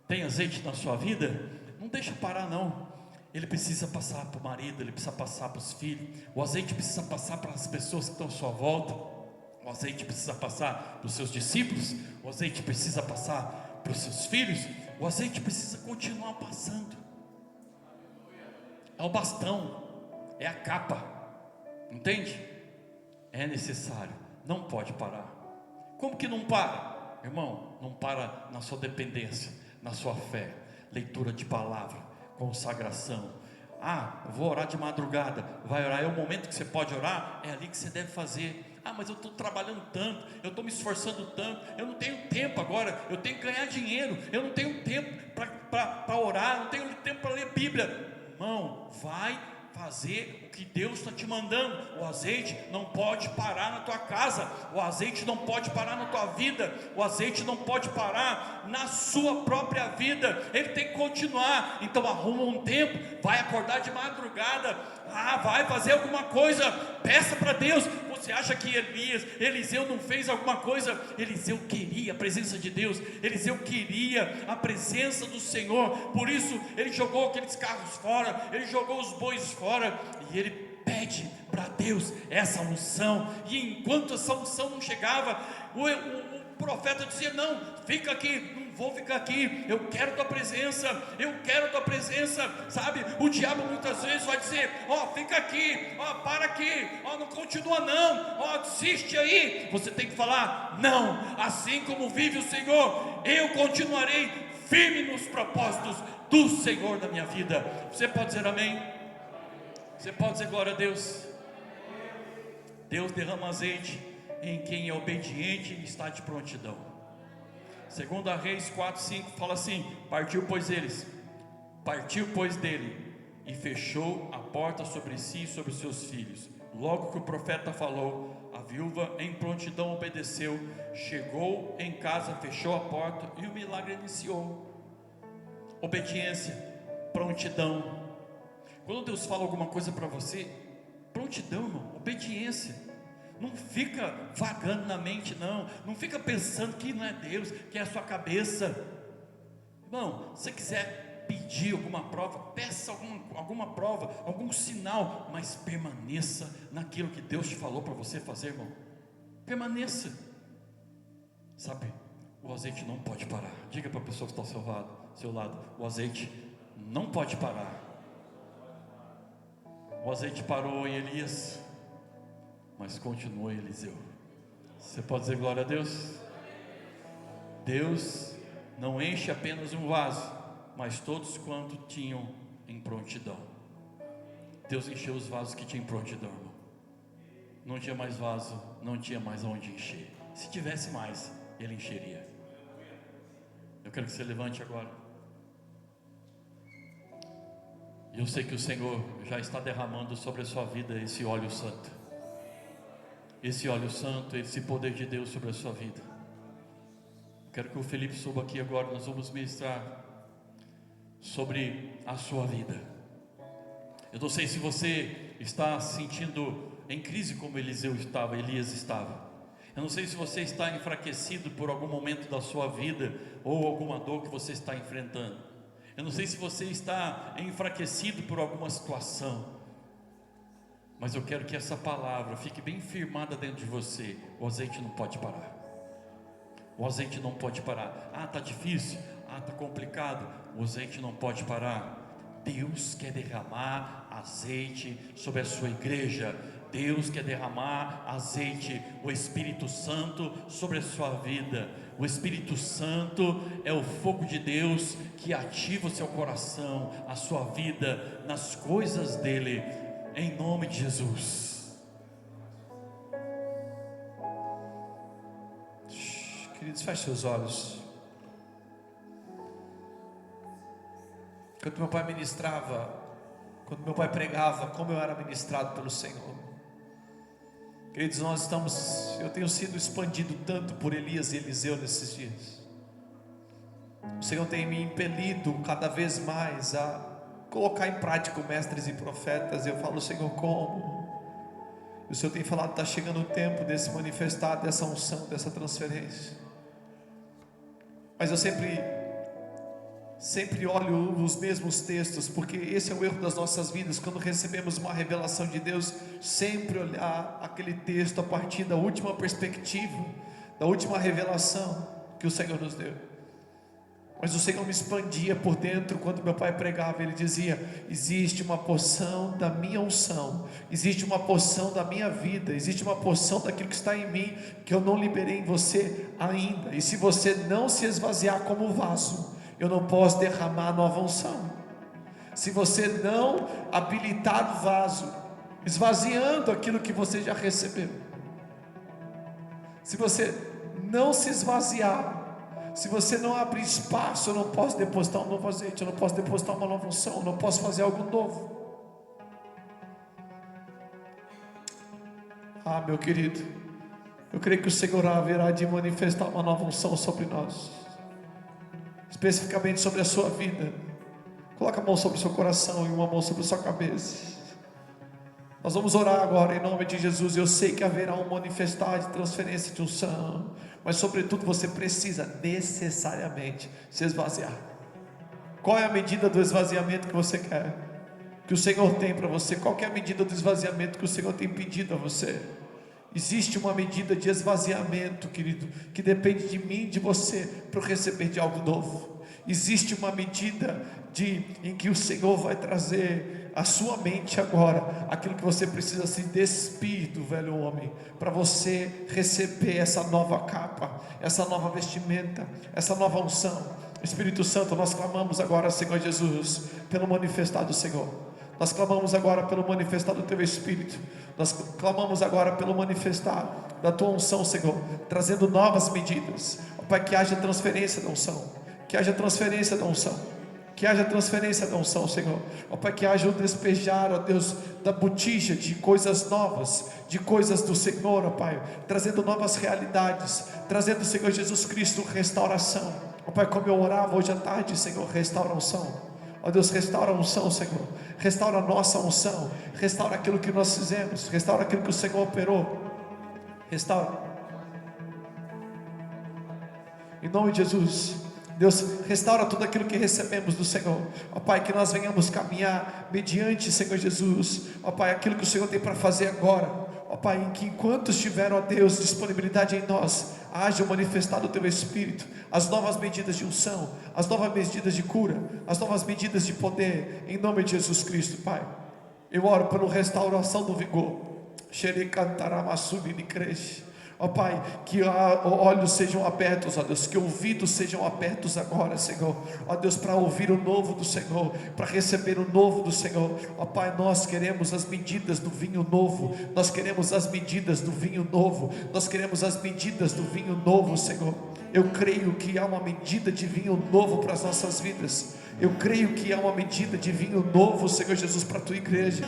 Speaker 1: Tem azeite na sua vida? Não deixa parar não. Ele precisa passar para o marido, ele precisa passar para os filhos. O azeite precisa passar para as pessoas que estão à sua volta. O azeite precisa passar para os seus discípulos. O azeite precisa passar para os seus filhos. O azeite precisa continuar passando. É o bastão, é a capa, entende? É necessário, não pode parar. Como que não para? Irmão, não para na sua dependência, na sua fé, leitura de palavra, consagração. Eu vou orar de madrugada. Vai orar, é o momento que você pode orar, é ali que você deve fazer. Mas eu estou trabalhando tanto, eu estou me esforçando tanto, eu não tenho tempo agora, eu tenho que ganhar dinheiro, eu não tenho tempo para orar, eu não tenho tempo para ler Bíblia. Irmão, vai fazer o que Deus está te mandando. O azeite não pode parar na tua casa, o azeite não pode parar na tua vida, o azeite não pode parar na sua própria vida, ele tem que continuar. Então arruma um tempo, vai acordar de madrugada, vai fazer alguma coisa, peça para Deus. Você acha que Eliseu não fez alguma coisa? Eliseu queria a presença de Deus, Eliseu queria a presença do Senhor, por isso ele jogou aqueles carros fora, ele jogou os bois fora, e ele pede para Deus essa unção. E enquanto essa unção não chegava, o profeta dizia: não, fica aqui, não vou ficar aqui, eu quero tua presença, sabe? O diabo muitas vezes vai dizer: fica aqui, para aqui, não continua não, desiste aí. Você tem que falar: não, assim como vive o Senhor, eu continuarei firme nos propósitos do Senhor na minha vida. Você pode dizer amém? Você pode dizer glória a Deus? Deus derrama azeite em quem é obediente e está de prontidão. 2 Reis 4:5 fala assim: partiu pois dele e fechou a porta sobre si e sobre os seus filhos. Logo que o profeta falou, a viúva em prontidão obedeceu, chegou em casa, fechou a porta e o milagre iniciou. Obediência, prontidão. Quando Deus fala alguma coisa para você, prontidão, irmão, obediência. Não fica vagando na mente, não fica pensando que não é Deus, que é a sua cabeça. Irmão, se você quiser pedir alguma prova, peça alguma prova, algum sinal, mas permaneça naquilo que Deus te falou para você fazer, irmão. Permaneça. Sabe, o azeite não pode parar. Diga para a pessoa que está ao seu lado, o azeite não pode parar. O azeite parou em Elias, mas continuou em Eliseu. Você pode dizer glória a Deus? Deus não enche apenas um vaso, mas todos quanto tinham em prontidão. Deus encheu os vasos que tinham em prontidão, irmão. Não tinha mais vaso, não tinha mais aonde encher. Se tivesse mais, Ele encheria. Eu quero que você levante agora. E eu sei que o Senhor já está derramando sobre a sua vida esse óleo santo. Esse óleo santo, esse poder de Deus sobre a sua vida. Quero que o Felipe suba aqui agora. Nós vamos ministrar sobre a sua vida. Eu não sei se você está se sentindo em crise como Elias estava. Eu não sei se você está enfraquecido por algum momento da sua vida, ou alguma dor que você está enfrentando. Eu não sei se você está enfraquecido por alguma situação, mas eu quero que essa palavra fique bem firmada dentro de você. O azeite não pode parar. O azeite não pode parar. Ah, está difícil. Ah, está complicado. O azeite não pode parar. Deus quer derramar azeite sobre a sua igreja. Deus quer derramar azeite, o Espírito Santo sobre a sua vida. O Espírito Santo é o fogo de Deus que ativa o seu coração, a sua vida, nas coisas dEle, em nome de Jesus.
Speaker 2: Queridos, feche seus olhos. Quando meu pai ministrava, quando meu pai pregava, como eu era ministrado pelo Senhor. Queridos, eu tenho sido expandido tanto por Elias e Eliseu nesses dias. O Senhor tem me impelido cada vez mais a colocar em prática mestres e profetas. Eu falo, Senhor, como? O Senhor tem falado, está chegando o tempo desse manifestar, dessa unção, dessa transferência. Mas eu sempre olho os mesmos textos, porque esse é o erro das nossas vidas. Quando recebemos uma revelação de Deus, sempre olhar aquele texto a partir da última perspectiva, da última revelação que o Senhor nos deu. Mas o Senhor me expandia por dentro. Quando meu pai pregava, ele dizia: existe uma porção da minha unção, existe uma porção da minha vida, existe uma porção daquilo que está em mim, que eu não liberei em você ainda. E se você não se esvaziar como vaso, eu não posso derramar nova unção. Se você não habilitar o vaso, esvaziando aquilo que você já recebeu, se você não se esvaziar, se você não abrir espaço, eu não posso depositar um novo azeite, eu não posso depositar uma nova unção, eu não posso fazer algo novo. Ah, meu querido, eu creio que o Senhor haverá de manifestar uma nova unção sobre nós, especificamente sobre a sua vida. Coloca a mão sobre o seu coração e uma mão sobre a sua cabeça. Nós vamos orar agora em nome de Jesus. Eu sei que haverá um manifestar de transferência de unção, mas sobretudo você precisa necessariamente se esvaziar. Qual é a medida do esvaziamento que você quer, que o Senhor tem para você? Qual é a medida do esvaziamento que o Senhor tem pedido a você? Existe uma medida de esvaziamento, querido, que depende de mim e de você para receber de algo novo. Existe uma medida em que o Senhor vai trazer à sua mente agora aquilo que você precisa se despir do velho homem, para você receber essa nova capa, essa nova vestimenta, essa nova unção. Espírito Santo, nós clamamos agora, Senhor Jesus, pelo manifestar do Senhor. Nós clamamos agora pelo manifestar do Teu Espírito. Nós clamamos agora pelo manifestar da Tua unção, Senhor, trazendo novas medidas. Ó Pai, que haja transferência da unção, que haja transferência da unção, que haja transferência da unção, Senhor. Ó Pai, que haja o despejar, ó Deus, da botija de coisas novas, de coisas do Senhor, ó Pai, trazendo novas realidades, trazendo, Senhor Jesus Cristo, restauração. Ó Pai, como eu orava hoje à tarde, Senhor, restaura a unção. Ó Deus, restaura a unção, Senhor. Restaura a nossa unção. Restaura aquilo que nós fizemos. Restaura aquilo que o Senhor operou. Restaura. Em nome de Jesus. Deus, restaura tudo aquilo que recebemos do Senhor. Ó Pai, que nós venhamos caminhar mediante, Senhor Jesus, ó Pai, aquilo que o Senhor tem para fazer agora. Ó Pai, que enquanto estiver, ó Deus, disponibilidade em nós, haja manifestado o Teu Espírito, as novas medidas de unção, as novas medidas de cura, as novas medidas de poder, em nome de Jesus Cristo, Pai. Eu oro pela restauração do vigor. Ó Pai, que olhos sejam abertos, ó Deus, que ouvidos sejam abertos agora, Senhor, ó Deus, para ouvir o novo do Senhor, para receber o novo do Senhor. Ó Pai, nós queremos as medidas do vinho novo, nós queremos as medidas do vinho novo, nós queremos as medidas do vinho novo, Senhor. Eu creio que há uma medida de vinho novo para as nossas vidas. Eu creio que há uma medida de vinho novo, Senhor Jesus, para a Tua igreja.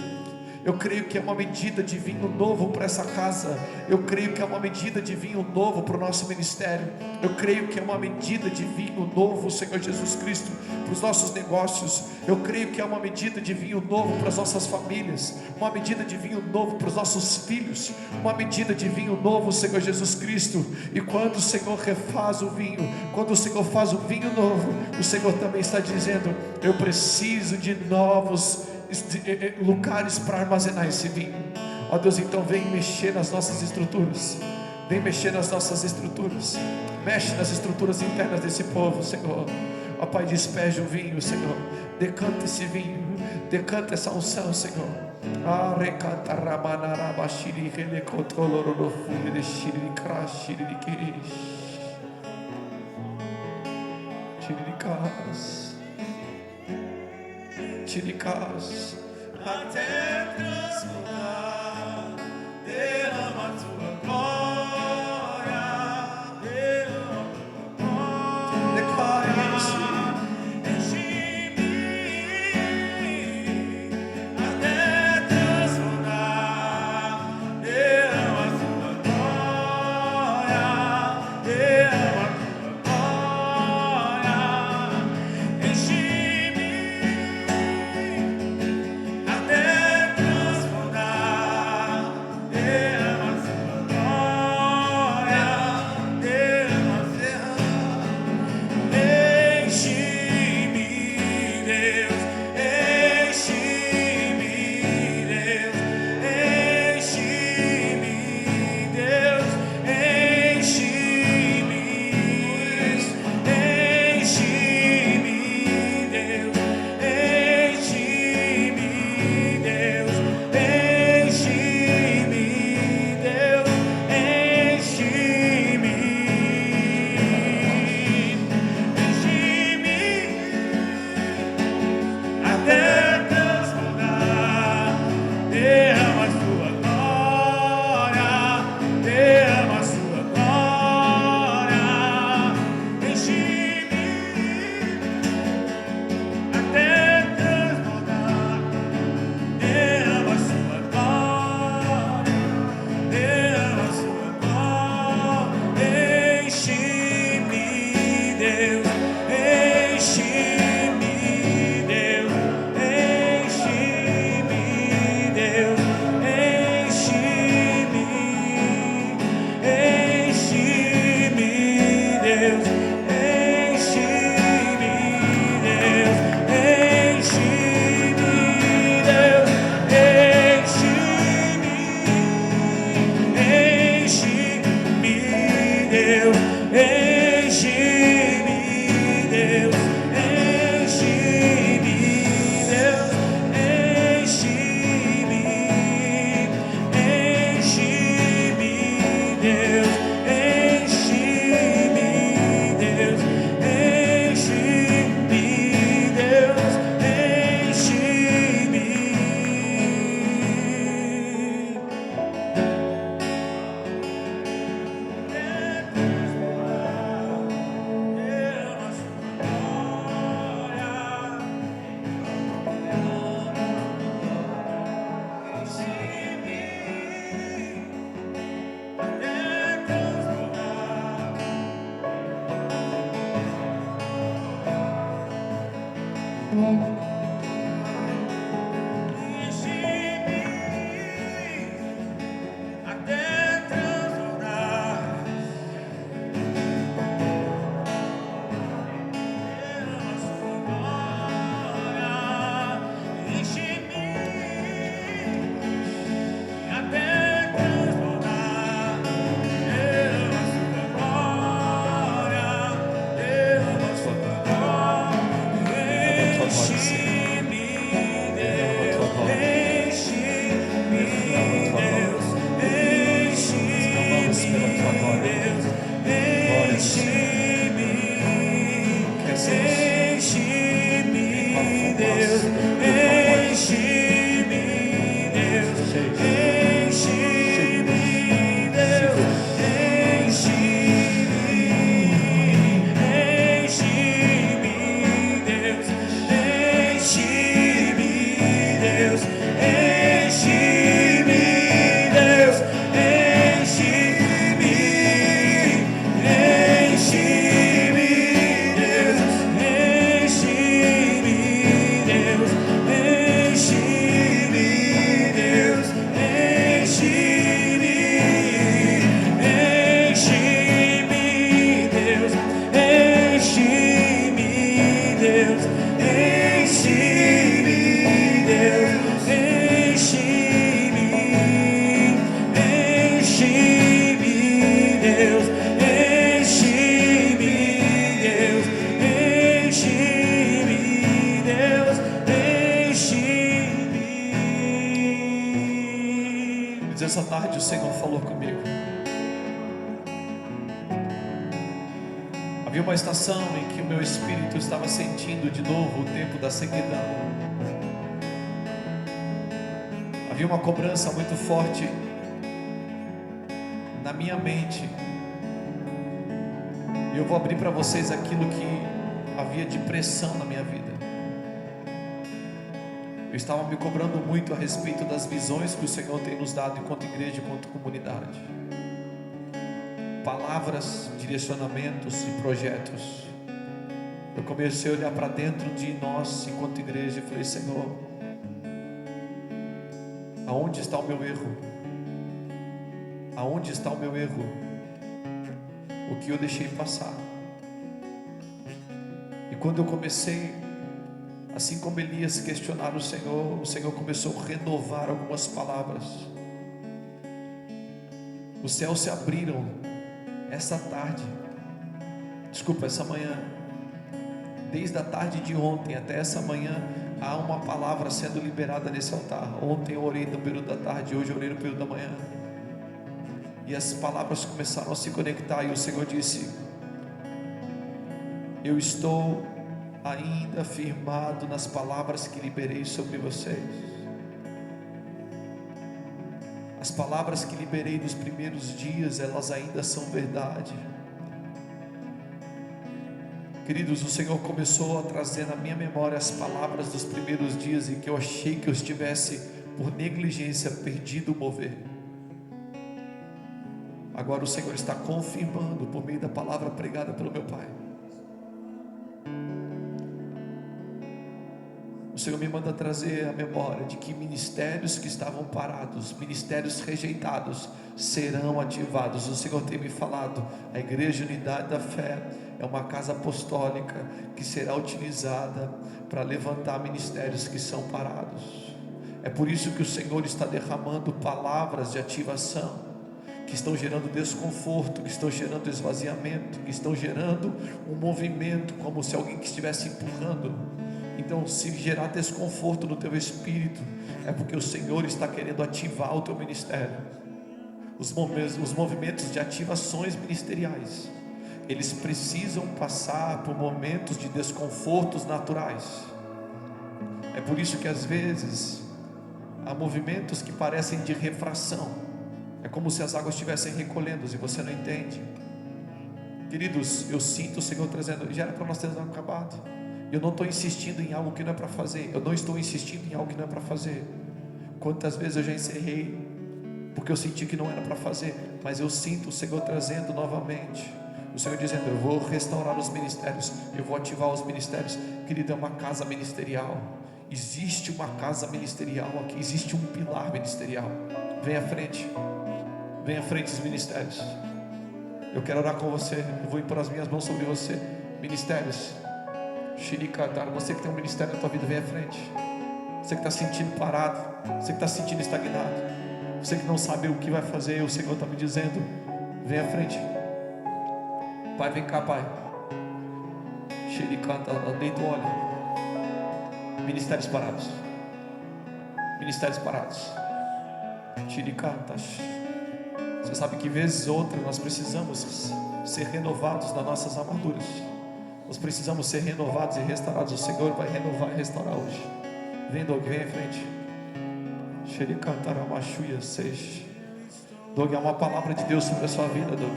Speaker 2: Eu creio que é uma medida de vinho novo para essa casa. Eu creio que é uma medida de vinho novo para o nosso ministério. Eu creio que é uma medida de vinho novo, Senhor Jesus Cristo, para os nossos negócios. Eu creio que é uma medida de vinho novo para as nossas famílias, uma medida de vinho novo para os nossos filhos, uma medida de vinho novo, Senhor Jesus Cristo. E quando o Senhor refaz o vinho, quando o Senhor faz o vinho novo, o Senhor também está dizendo: eu preciso de novos lugares para armazenar esse vinho. Ó Deus, então vem mexer nas nossas estruturas, vem mexer nas nossas estruturas, mexe nas estruturas internas desse povo, Senhor. Ó Pai, despeja o vinho, Senhor, decanta esse vinho, decanta essa unção, Senhor. Recanta ramanarabashiri relecotolorofuri de shiri crashiri de quish chiricas chiricas até transformar. Derrama a tua glória, derrama a tua glória, declara enche-me até transformar. Derrama a tua glória, derrama a tua glória, enche-me até Mas essa tarde o Senhor falou comigo. Havia uma estação em que o meu espírito estava sentindo de novo o tempo da sequidão. Havia uma cobrança muito forte na minha mente. E eu vou abrir para vocês aquilo que havia de pressão na minha vida. Eu estava me cobrando muito a respeito das visões que o Senhor tem nos dado enquanto igreja, enquanto comunidade. Palavras, direcionamentos e projetos. Eu comecei a olhar para dentro de nós enquanto igreja e falei: Senhor, aonde está o meu erro? Aonde está o meu erro? O que eu deixei passar? E quando eu comecei, assim como Elias, questionar o Senhor começou a renovar algumas palavras. Os céus se abriram essa tarde, essa manhã. Desde a tarde de ontem até essa manhã, há uma palavra sendo liberada nesse altar. Ontem eu orei no período da tarde, hoje eu orei no período da manhã. E as palavras começaram a se conectar, e o Senhor disse: eu estou ainda firmado nas palavras que liberei sobre vocês. As palavras que liberei nos primeiros dias, elas ainda são verdade. Queridos, o Senhor começou a trazer na minha memória as palavras dos primeiros dias em que eu achei que eu estivesse, por negligência, perdido o mover. Agora o Senhor está confirmando por meio da palavra pregada pelo meu Pai. O Senhor me manda trazer a memória de que ministérios que estavam parados, ministérios rejeitados, serão ativados. O Senhor tem me falado: a Igreja Unidade da Fé é uma casa apostólica que será utilizada para levantar ministérios que são parados. É por isso que o Senhor está derramando palavras de ativação, que estão gerando desconforto, que estão gerando esvaziamento, que estão gerando um movimento, como se alguém que estivesse empurrando. Então, se gerar desconforto no teu espírito, é porque o Senhor está querendo ativar o teu ministério. Os movimentos de ativações ministeriais, eles precisam passar por momentos de desconfortos naturais. É por isso que às vezes há movimentos que parecem de refração. É como se as águas estivessem recolhendo e você não entende. Queridos, eu sinto o Senhor trazendo, já era para nós termos acabado. Eu não estou insistindo em algo que não é para fazer. Eu não estou insistindo em algo que não é para fazer. Quantas vezes eu já encerrei porque eu senti que não era para fazer, mas eu sinto o Senhor trazendo novamente. O Senhor dizendo: eu vou restaurar os ministérios, eu vou ativar os ministérios. Querido, é uma casa ministerial. Existe uma casa ministerial aqui, existe um pilar ministerial. Vem à frente. Vem à frente os ministérios. Eu quero orar com você. Eu vou impor as minhas mãos sobre você. Ministérios, você que tem um ministério na tua vida, vem à frente. Você que está sentindo parado, você que está sentindo estagnado, você que não sabe o que vai fazer, o Senhor está me dizendo: vem à frente. Pai, vem cá, Pai. Deita o óleo. Ministérios parados. Ministérios parados. Você sabe que vezes ou outra nós precisamos ser renovados das nossas armaduras. Nós precisamos ser renovados e restaurados. O Senhor vai renovar e restaurar hoje. Vem, Doug, vem em frente. Doug, há uma palavra de Deus sobre a sua vida, Doug.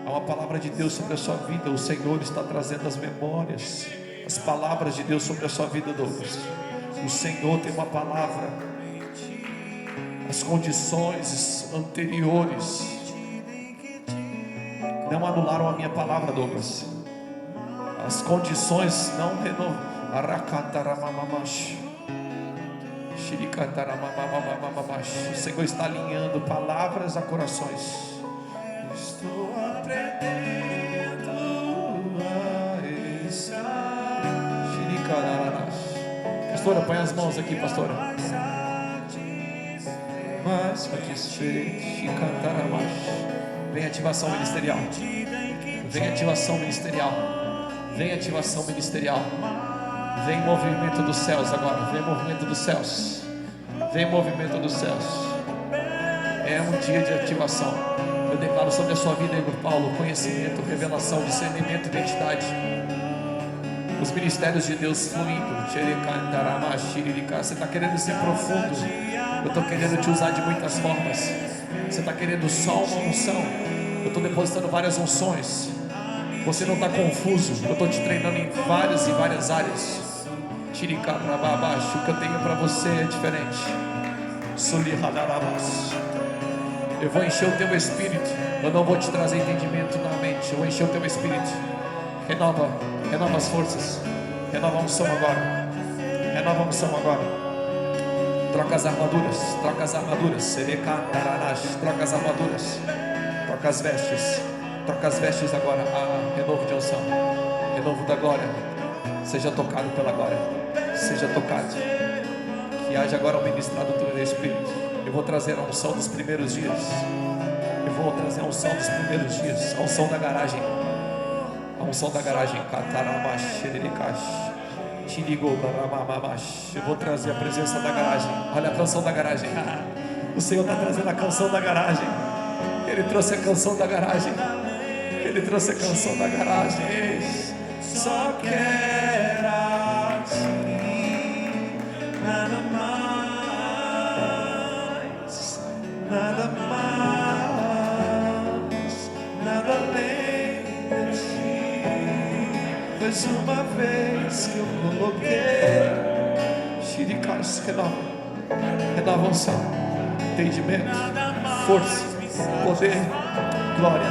Speaker 2: Há uma palavra de Deus sobre a sua vida. O Senhor está trazendo as memórias, as palavras de Deus sobre a sua vida, Douglas. O Senhor tem uma palavra. As condições anteriores não anularam a minha palavra, Douglas. As condições não renovaram. O Senhor está alinhando palavras a corações. Estou aprendendo a estar. Pastora, põe as mãos aqui, pastora. Mais satisfeito. Vem ativação ministerial. Vem ativação ministerial. Vem ativação ministerial. Vem movimento dos céus agora. Vem movimento dos céus. Vem movimento dos céus. É um dia de ativação. Eu declaro sobre a sua vida, Igor Paulo, conhecimento, revelação, discernimento, identidade. Os ministérios de Deus fluindo. Você está querendo ser profundo. Eu estou querendo te usar de muitas formas. Você está querendo só uma unção. Eu estou depositando várias unções. Você não está confuso. Eu estou te treinando em várias e várias áreas. Tiricarababaxo. O que eu tenho para você é diferente. Eu vou encher o teu espírito. Eu não vou te trazer entendimento na mente. Eu vou encher o teu espírito. Renova as forças. Renova a unção agora. Renova a unção agora. Troca as armaduras. Troca as armaduras. Troca as armaduras. Troca as vestes. Troca as vestes agora. Renovo de unção. Renovo da glória. Seja tocado pela glória. Seja tocado. Que haja agora o ministrado do teu espírito. Eu vou trazer a unção dos primeiros dias. Eu vou trazer a unção dos primeiros dias. A unção da garagem. A unção da garagem. Eu vou trazer a presença da garagem. Olha a canção da garagem. O Senhor está trazendo a canção da garagem. Ele trouxe a canção da garagem. Ele trouxe a canção da garagem. Só quero a ti, nada mais, nada mais, nada além de ti. Pois uma vez que eu coloquei, Shiricas, renova unção, entendimento, força, poder, glória,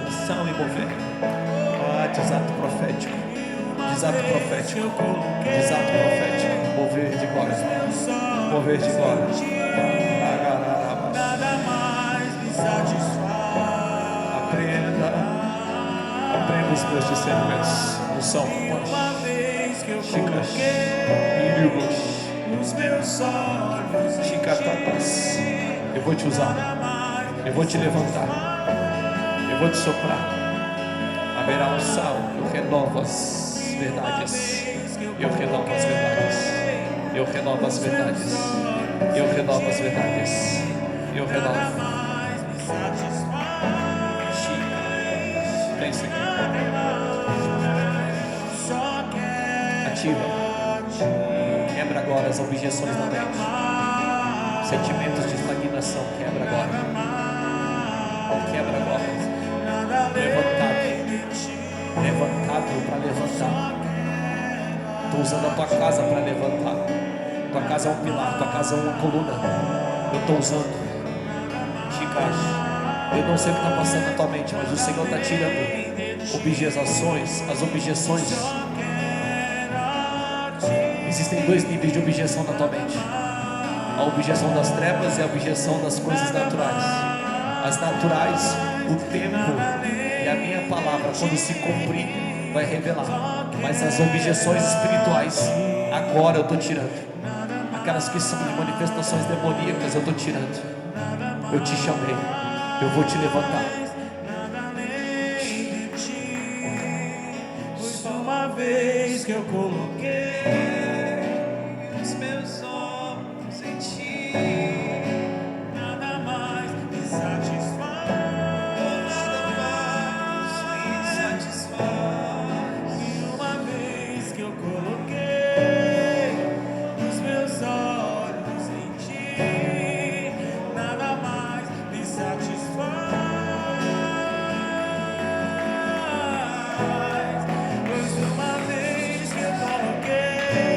Speaker 2: unção e mover. Desato profético, desato profético, desato profético, mover de glória, mover de glória.
Speaker 3: Nada mais me satisfaz.
Speaker 2: Aprenda os meus discernimentos. Unção,
Speaker 3: Uma vez que eu
Speaker 2: chicas,
Speaker 3: coloquei
Speaker 2: ilhugos,
Speaker 3: os meus olhos em
Speaker 2: chicatatas. Eu vou te usar, eu vou te levantar, eu vou te soprar. Haverá unção, eu renovo as verdades. Eu renovo as verdades. Eu renovo as verdades. Eu renovo as verdades. Eu renovo. Vem, Senhor. Ativa. Quebra agora as objeções da mente. Sentimentos de estagnação. Quebra agora. Quebra agora. Levantado para levantar. Estou usando a tua casa para levantar. Tua casa é um pilar, tua casa é uma coluna. Eu estou usando. Chicas, eu não sei o que está passando na tua mente, mas o Senhor está tirando objeções, as objeções. Existem dois níveis de objeção na tua mente: a objeção das trevas e a objeção das coisas naturais. As naturais, o tempo e a minha palavra, quando se cumprir, vai revelar. Mas as objeções espirituais, agora eu estou tirando. Aquelas que são de manifestações demoníacas, eu estou tirando. Eu te chamei, eu vou te levantar.
Speaker 3: Uma vez que eu coloquei os meus olhos em ti, nada mais me satisfaz. Nada mais me satisfaz. Uma vez que eu coloquei os meus olhos em ti, nada mais me satisfaz. Pois uma vez que eu coloquei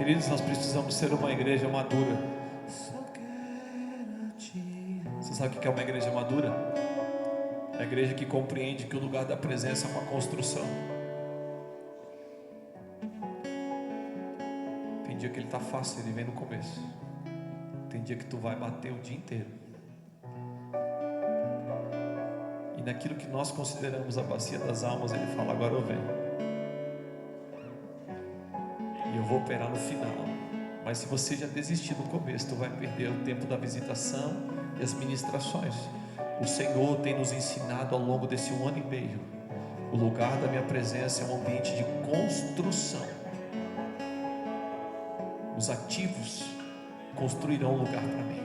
Speaker 2: Queridos, nós precisamos ser uma igreja madura.
Speaker 3: Só quero te.
Speaker 2: Você sabe o que é uma igreja madura? É a igreja que compreende que o lugar da presença é uma construção. Tem dia que ele está fácil, ele vem no começo. Tem dia que tu vai bater o dia inteiro. E naquilo que nós consideramos a bacia das almas, ele fala: agora eu venho. E eu vou operar no final. Mas se você já desistir no começo, tu vai perder o tempo da visitação e as ministrações. O Senhor tem nos ensinado ao longo desse 1 ano e meio. O lugar da minha presença é um ambiente de construção. Os ativos construirão um lugar para mim.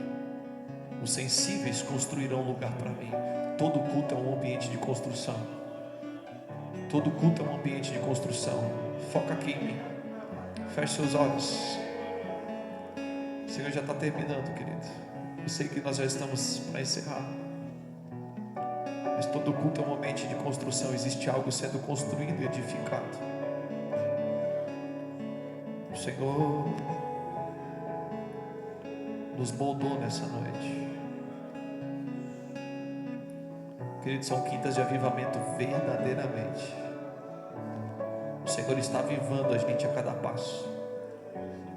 Speaker 2: Os sensíveis construirão um lugar para mim. Todo culto é um ambiente de construção. Todo culto é um ambiente de construção. Foca aqui em mim. Feche seus olhos. O Senhor já está terminando, querido. Eu sei que nós já estamos para encerrar. Mas todo culto é um ambiente de construção. Existe algo sendo construído e edificado. O Senhor nos moldou nessa noite. Queridos, são quintas de avivamento verdadeiramente. O Senhor está avivando a gente a cada passo.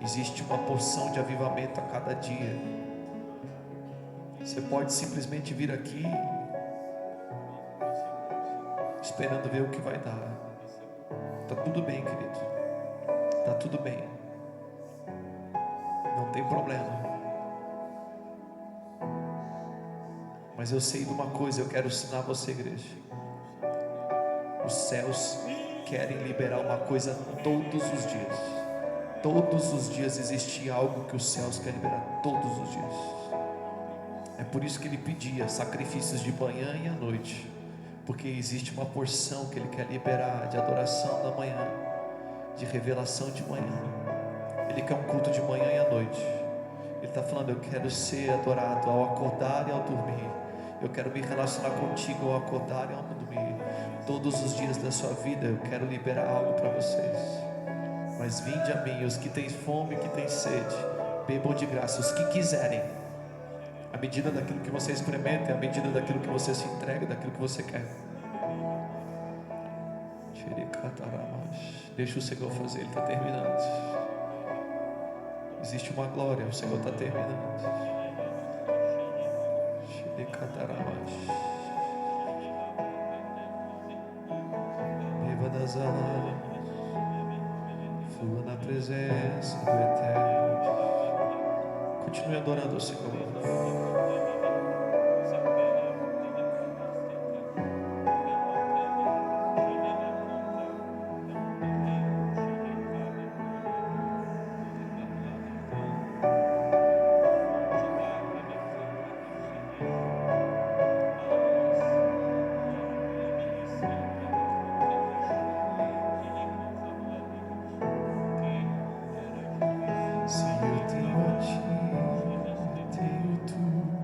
Speaker 2: Existe uma porção de avivamento a cada dia. Você pode simplesmente vir aqui esperando ver o que vai dar. Está tudo bem, querido. Está tudo bem. Não tem problema. Mas eu sei de uma coisa, eu quero ensinar você, igreja. Os céus querem liberar uma coisa todos os dias. Todos os dias existe algo que os céus querem liberar, todos os dias. É por isso que ele pedia sacrifícios de manhã e à noite, porque existe uma porção que ele quer liberar de adoração da manhã, de revelação de manhã. Ele quer um culto de manhã e à noite. Ele está falando: eu quero ser adorado ao acordar e ao dormir. Eu quero me relacionar contigo ao acordar e ao dormir. Todos os dias da sua vida eu quero liberar algo para vocês. Mas vinde a mim, os que têm fome, que têm sede, bebam de graça. Os que quiserem, à medida daquilo que você experimenta, à medida daquilo que você se entrega, daquilo que você quer. Deixa o Senhor fazer, Ele está terminando. Existe uma glória, o Senhor está terminando. Viva das almas, flua na presença do Eterno. Continue adorando o Senhor. Se eu tenho a ti, tenho tudo.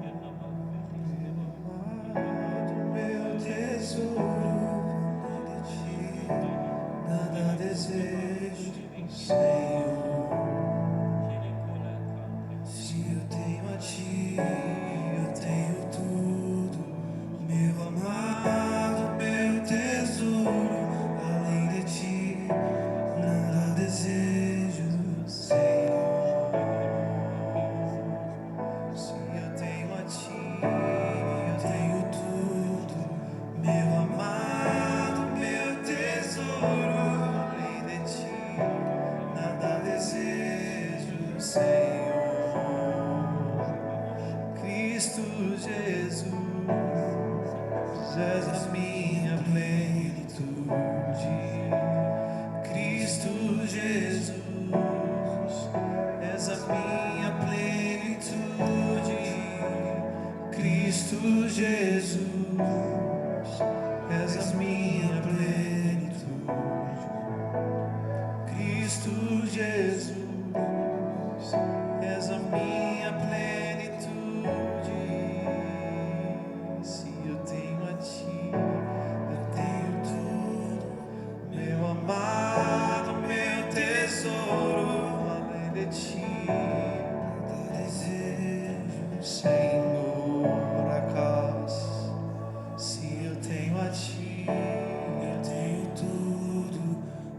Speaker 3: eu tenho tudo,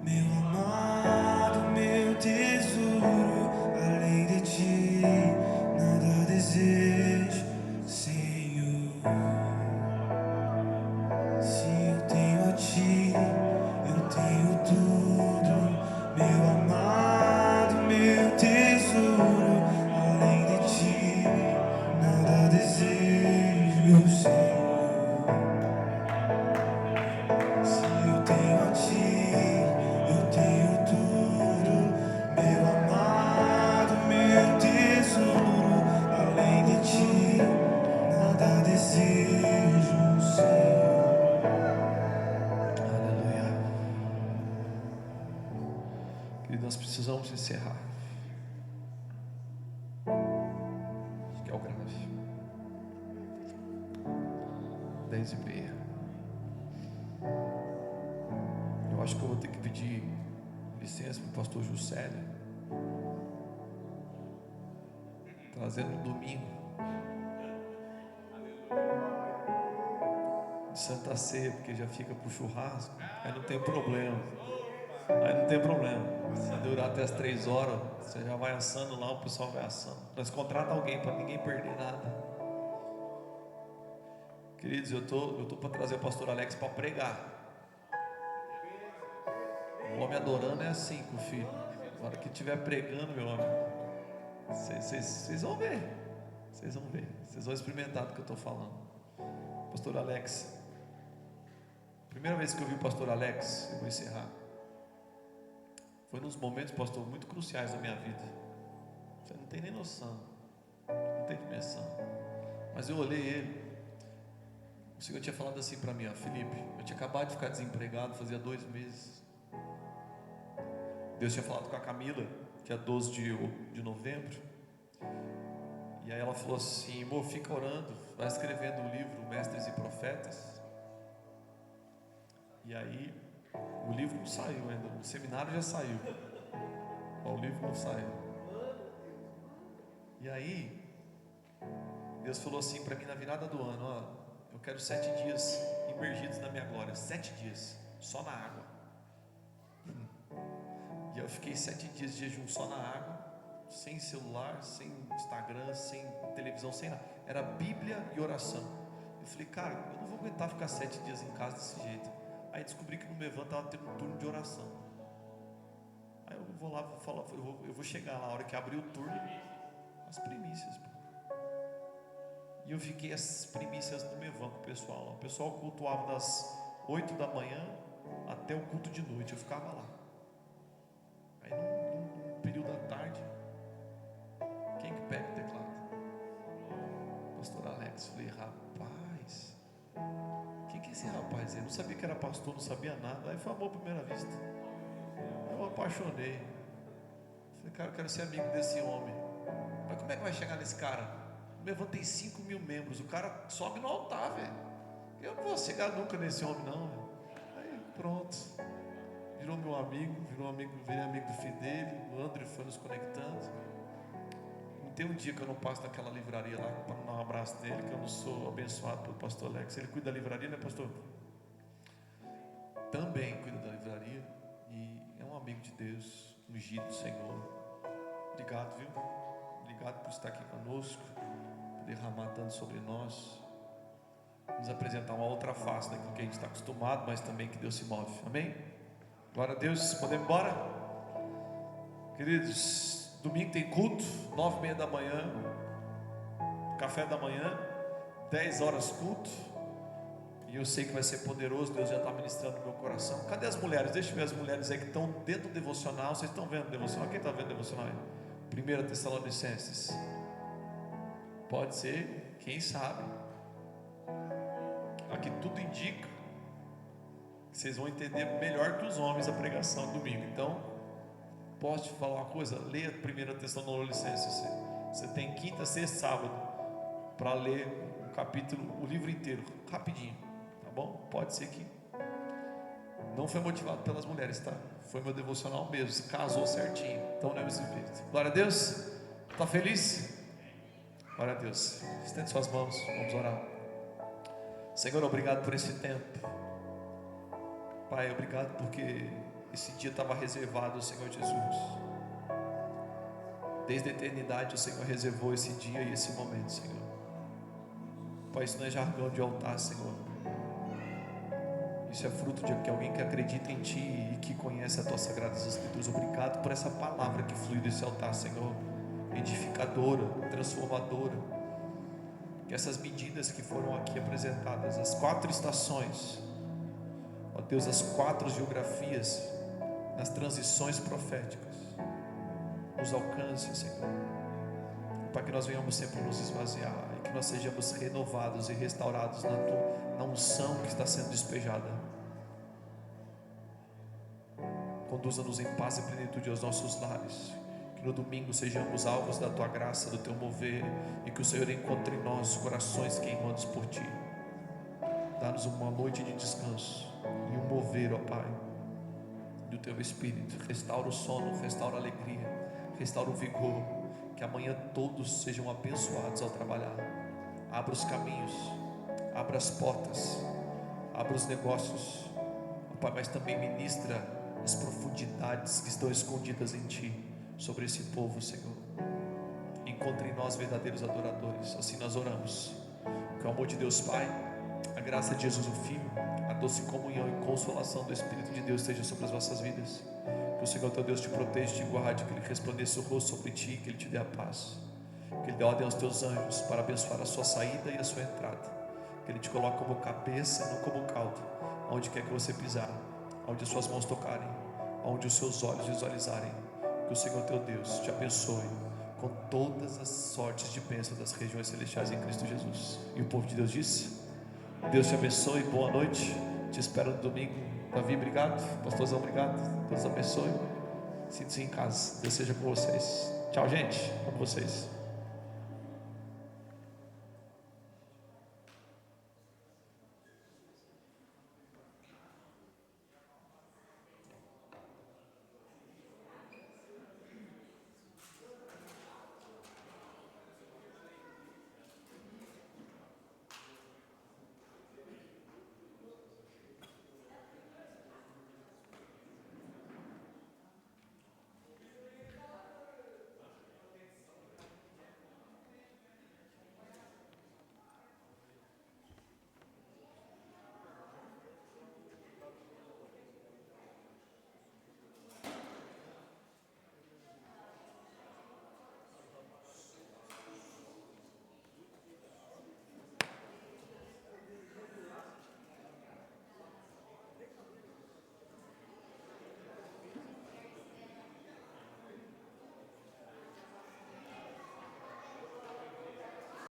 Speaker 3: meu amado, meu tesouro. Além de ti, nada desejo, Senhor. Se eu tenho a ti, eu tenho tudo, meu amado, meu tesouro. Além de ti, nada desejo, Senhor. Se eu tenho a ti, eu tenho tudo, meu amado, meu tesouro. Além de ti, nada desejo, Senhor.
Speaker 2: Aleluia. Querido, nós precisamos encerrar. Acho que é o grave. 10h30. Eu acho que eu vou ter que pedir licença para o pastor Juscelio, trazendo no domingo de Santa Ceia, porque já fica para o churrasco. Aí não tem problema. Se durar até as 3 horas, você já vai assando lá, o pessoal vai assando. Nós contratamos alguém para ninguém perder nada. Queridos, eu tô para trazer o pastor Alex para pregar. O homem adorando é assim com o filho. Na hora que estiver pregando, meu homem, vocês vão ver. Vocês vão ver. Vocês vão experimentar do que eu estou falando. Pastor Alex. Primeira vez que eu vi o pastor Alex, eu vou encerrar. Foi nos momentos, pastor, muito cruciais da minha vida. Você não tem nem noção. Não tem dimensão. Mas eu olhei ele. O Senhor tinha falado assim para mim, ó, Felipe, eu tinha acabado de ficar desempregado, fazia 2 meses. Deus tinha falado com a Camila, dia 12 de novembro. E aí ela falou assim, amor, fica orando, vai escrevendo o livro Mestres e Profetas. E aí, o livro não saiu ainda, o seminário já saiu. O livro não saiu. E aí, Deus falou assim para mim na virada do ano, ó, eu quero 7 dias imergidos na minha glória, 7 dias, só na água. E eu fiquei 7 dias de jejum só na água, sem celular, sem Instagram, sem televisão, sem nada. Era Bíblia e oração. Eu falei, cara, eu não vou aguentar ficar 7 dias em casa desse jeito. Aí descobri que no Mevan estava tendo um turno de oração. Aí eu vou lá, vou falar, eu vou chegar lá, a hora que abrir o turno, as primícias. Pô. E eu fiquei as primícias do Mevan com o pessoal lá. O pessoal cultuava das 8 da manhã até o culto de noite, eu ficava lá. Aí num período da tarde, quem que pega o teclado? Pastor Alex. Falei, rapaz, quem que é esse rapaz? Eu não sabia que era pastor, não sabia nada. Aí foi amor à primeira vista. Eu me apaixonei. Falei, cara, eu quero ser amigo desse homem. Mas como é que vai chegar nesse cara? O Mevan tem 5.000 membros, o cara sobe no altar, velho. Eu não vou chegar nunca nesse homem, não, velho. Aí pronto. Virou meu amigo, virei amigo do filho dele. O André foi nos conectando. Não tem um dia que eu não passo naquela livraria lá para dar um abraço dele, que eu não sou abençoado pelo pastor Alex. Ele cuida da livraria, né, pastor? Também cuida da livraria. E é um amigo de Deus, ungido do Senhor. Obrigado, viu? Obrigado por estar aqui conosco, por derramar tanto sobre nós, nos apresentar uma outra face daquilo que a gente está acostumado, mas também que Deus se move. Amém? Glória a Deus. Podemos ir embora? Queridos, domingo tem culto, 9h30 da manhã, café da manhã, 10 horas culto. E eu sei que vai ser poderoso. Deus já está ministrando no meu coração. Cadê as mulheres? Deixa eu ver as mulheres aí que estão dentro do devocional. Vocês estão vendo o devocional? Quem está vendo o devocional aí? 1 Tessalonicenses. Pode ser, quem sabe. Aqui tudo indica que vocês vão entender melhor que os homens a pregação do domingo. Então, posso te falar uma coisa? Leia 1 Tessalonicenses. Você tem quinta, sexta, sábado para ler o capítulo, o livro inteiro, rapidinho, tá bom? Pode ser que não foi motivado pelas mulheres, tá? Foi meu devocional mesmo, casou certinho. Então não é esse jeito. Glória a Deus. Está feliz? Glória a Deus. Estende suas mãos, vamos orar. Senhor, obrigado por esse tempo. Pai, obrigado porque esse dia estava reservado ao Senhor Jesus. Desde a eternidade o Senhor reservou esse dia e esse momento, Senhor. Pai, isso não é jargão de altar, Senhor. Isso é fruto de alguém que acredita em Ti e que conhece as Tuas Sagradas Escrituras. Obrigado por essa palavra que flui desse altar, Senhor, edificadora, transformadora. Que essas medidas que foram aqui apresentadas, as 4 estações, ó Deus, as 4 geografias, nas transições proféticas, nos alcance, Senhor, para que nós venhamos sempre nos esvaziar e que nós sejamos renovados e restaurados na unção que está sendo despejada. Conduza-nos em paz e plenitude aos nossos lares. Que no domingo sejamos alvos da Tua graça, do Teu mover, e que o Senhor encontre em nós corações queimados por Ti. Dá-nos uma noite de descanso e um mover, ó Pai, do Teu Espírito. Restaura o sono, restaura a alegria, restaura o vigor. Que amanhã todos sejam abençoados ao trabalhar. Abra os caminhos, abra as portas, abra os negócios, ó Pai, mas também ministra as profundidades que estão escondidas em Ti, sobre esse povo, Senhor. Encontre em nós verdadeiros adoradores. Assim nós oramos. Que o amor de Deus Pai, a graça de Jesus o Filho, a doce comunhão e consolação do Espírito de Deus esteja sobre as vossas vidas. Que o Senhor teu Deus te proteja, te guarde, que Ele resplandeça o rosto sobre ti, que Ele te dê a paz, que Ele dê ordem aos teus anjos para abençoar a sua saída e a sua entrada, que Ele te coloque como cabeça e não como cauda, onde quer que você pisar, onde as suas mãos tocarem, onde os seus olhos visualizarem. Que o Senhor teu Deus te abençoe com todas as sortes de bênção das regiões celestiais em Cristo Jesus. E o povo de Deus disse: Deus te abençoe, boa noite, te espero no domingo. Davi, obrigado. Pastorzão, obrigado. Deus abençoe. Sinta-se em casa. Deus seja com vocês. Tchau, gente. Com vocês.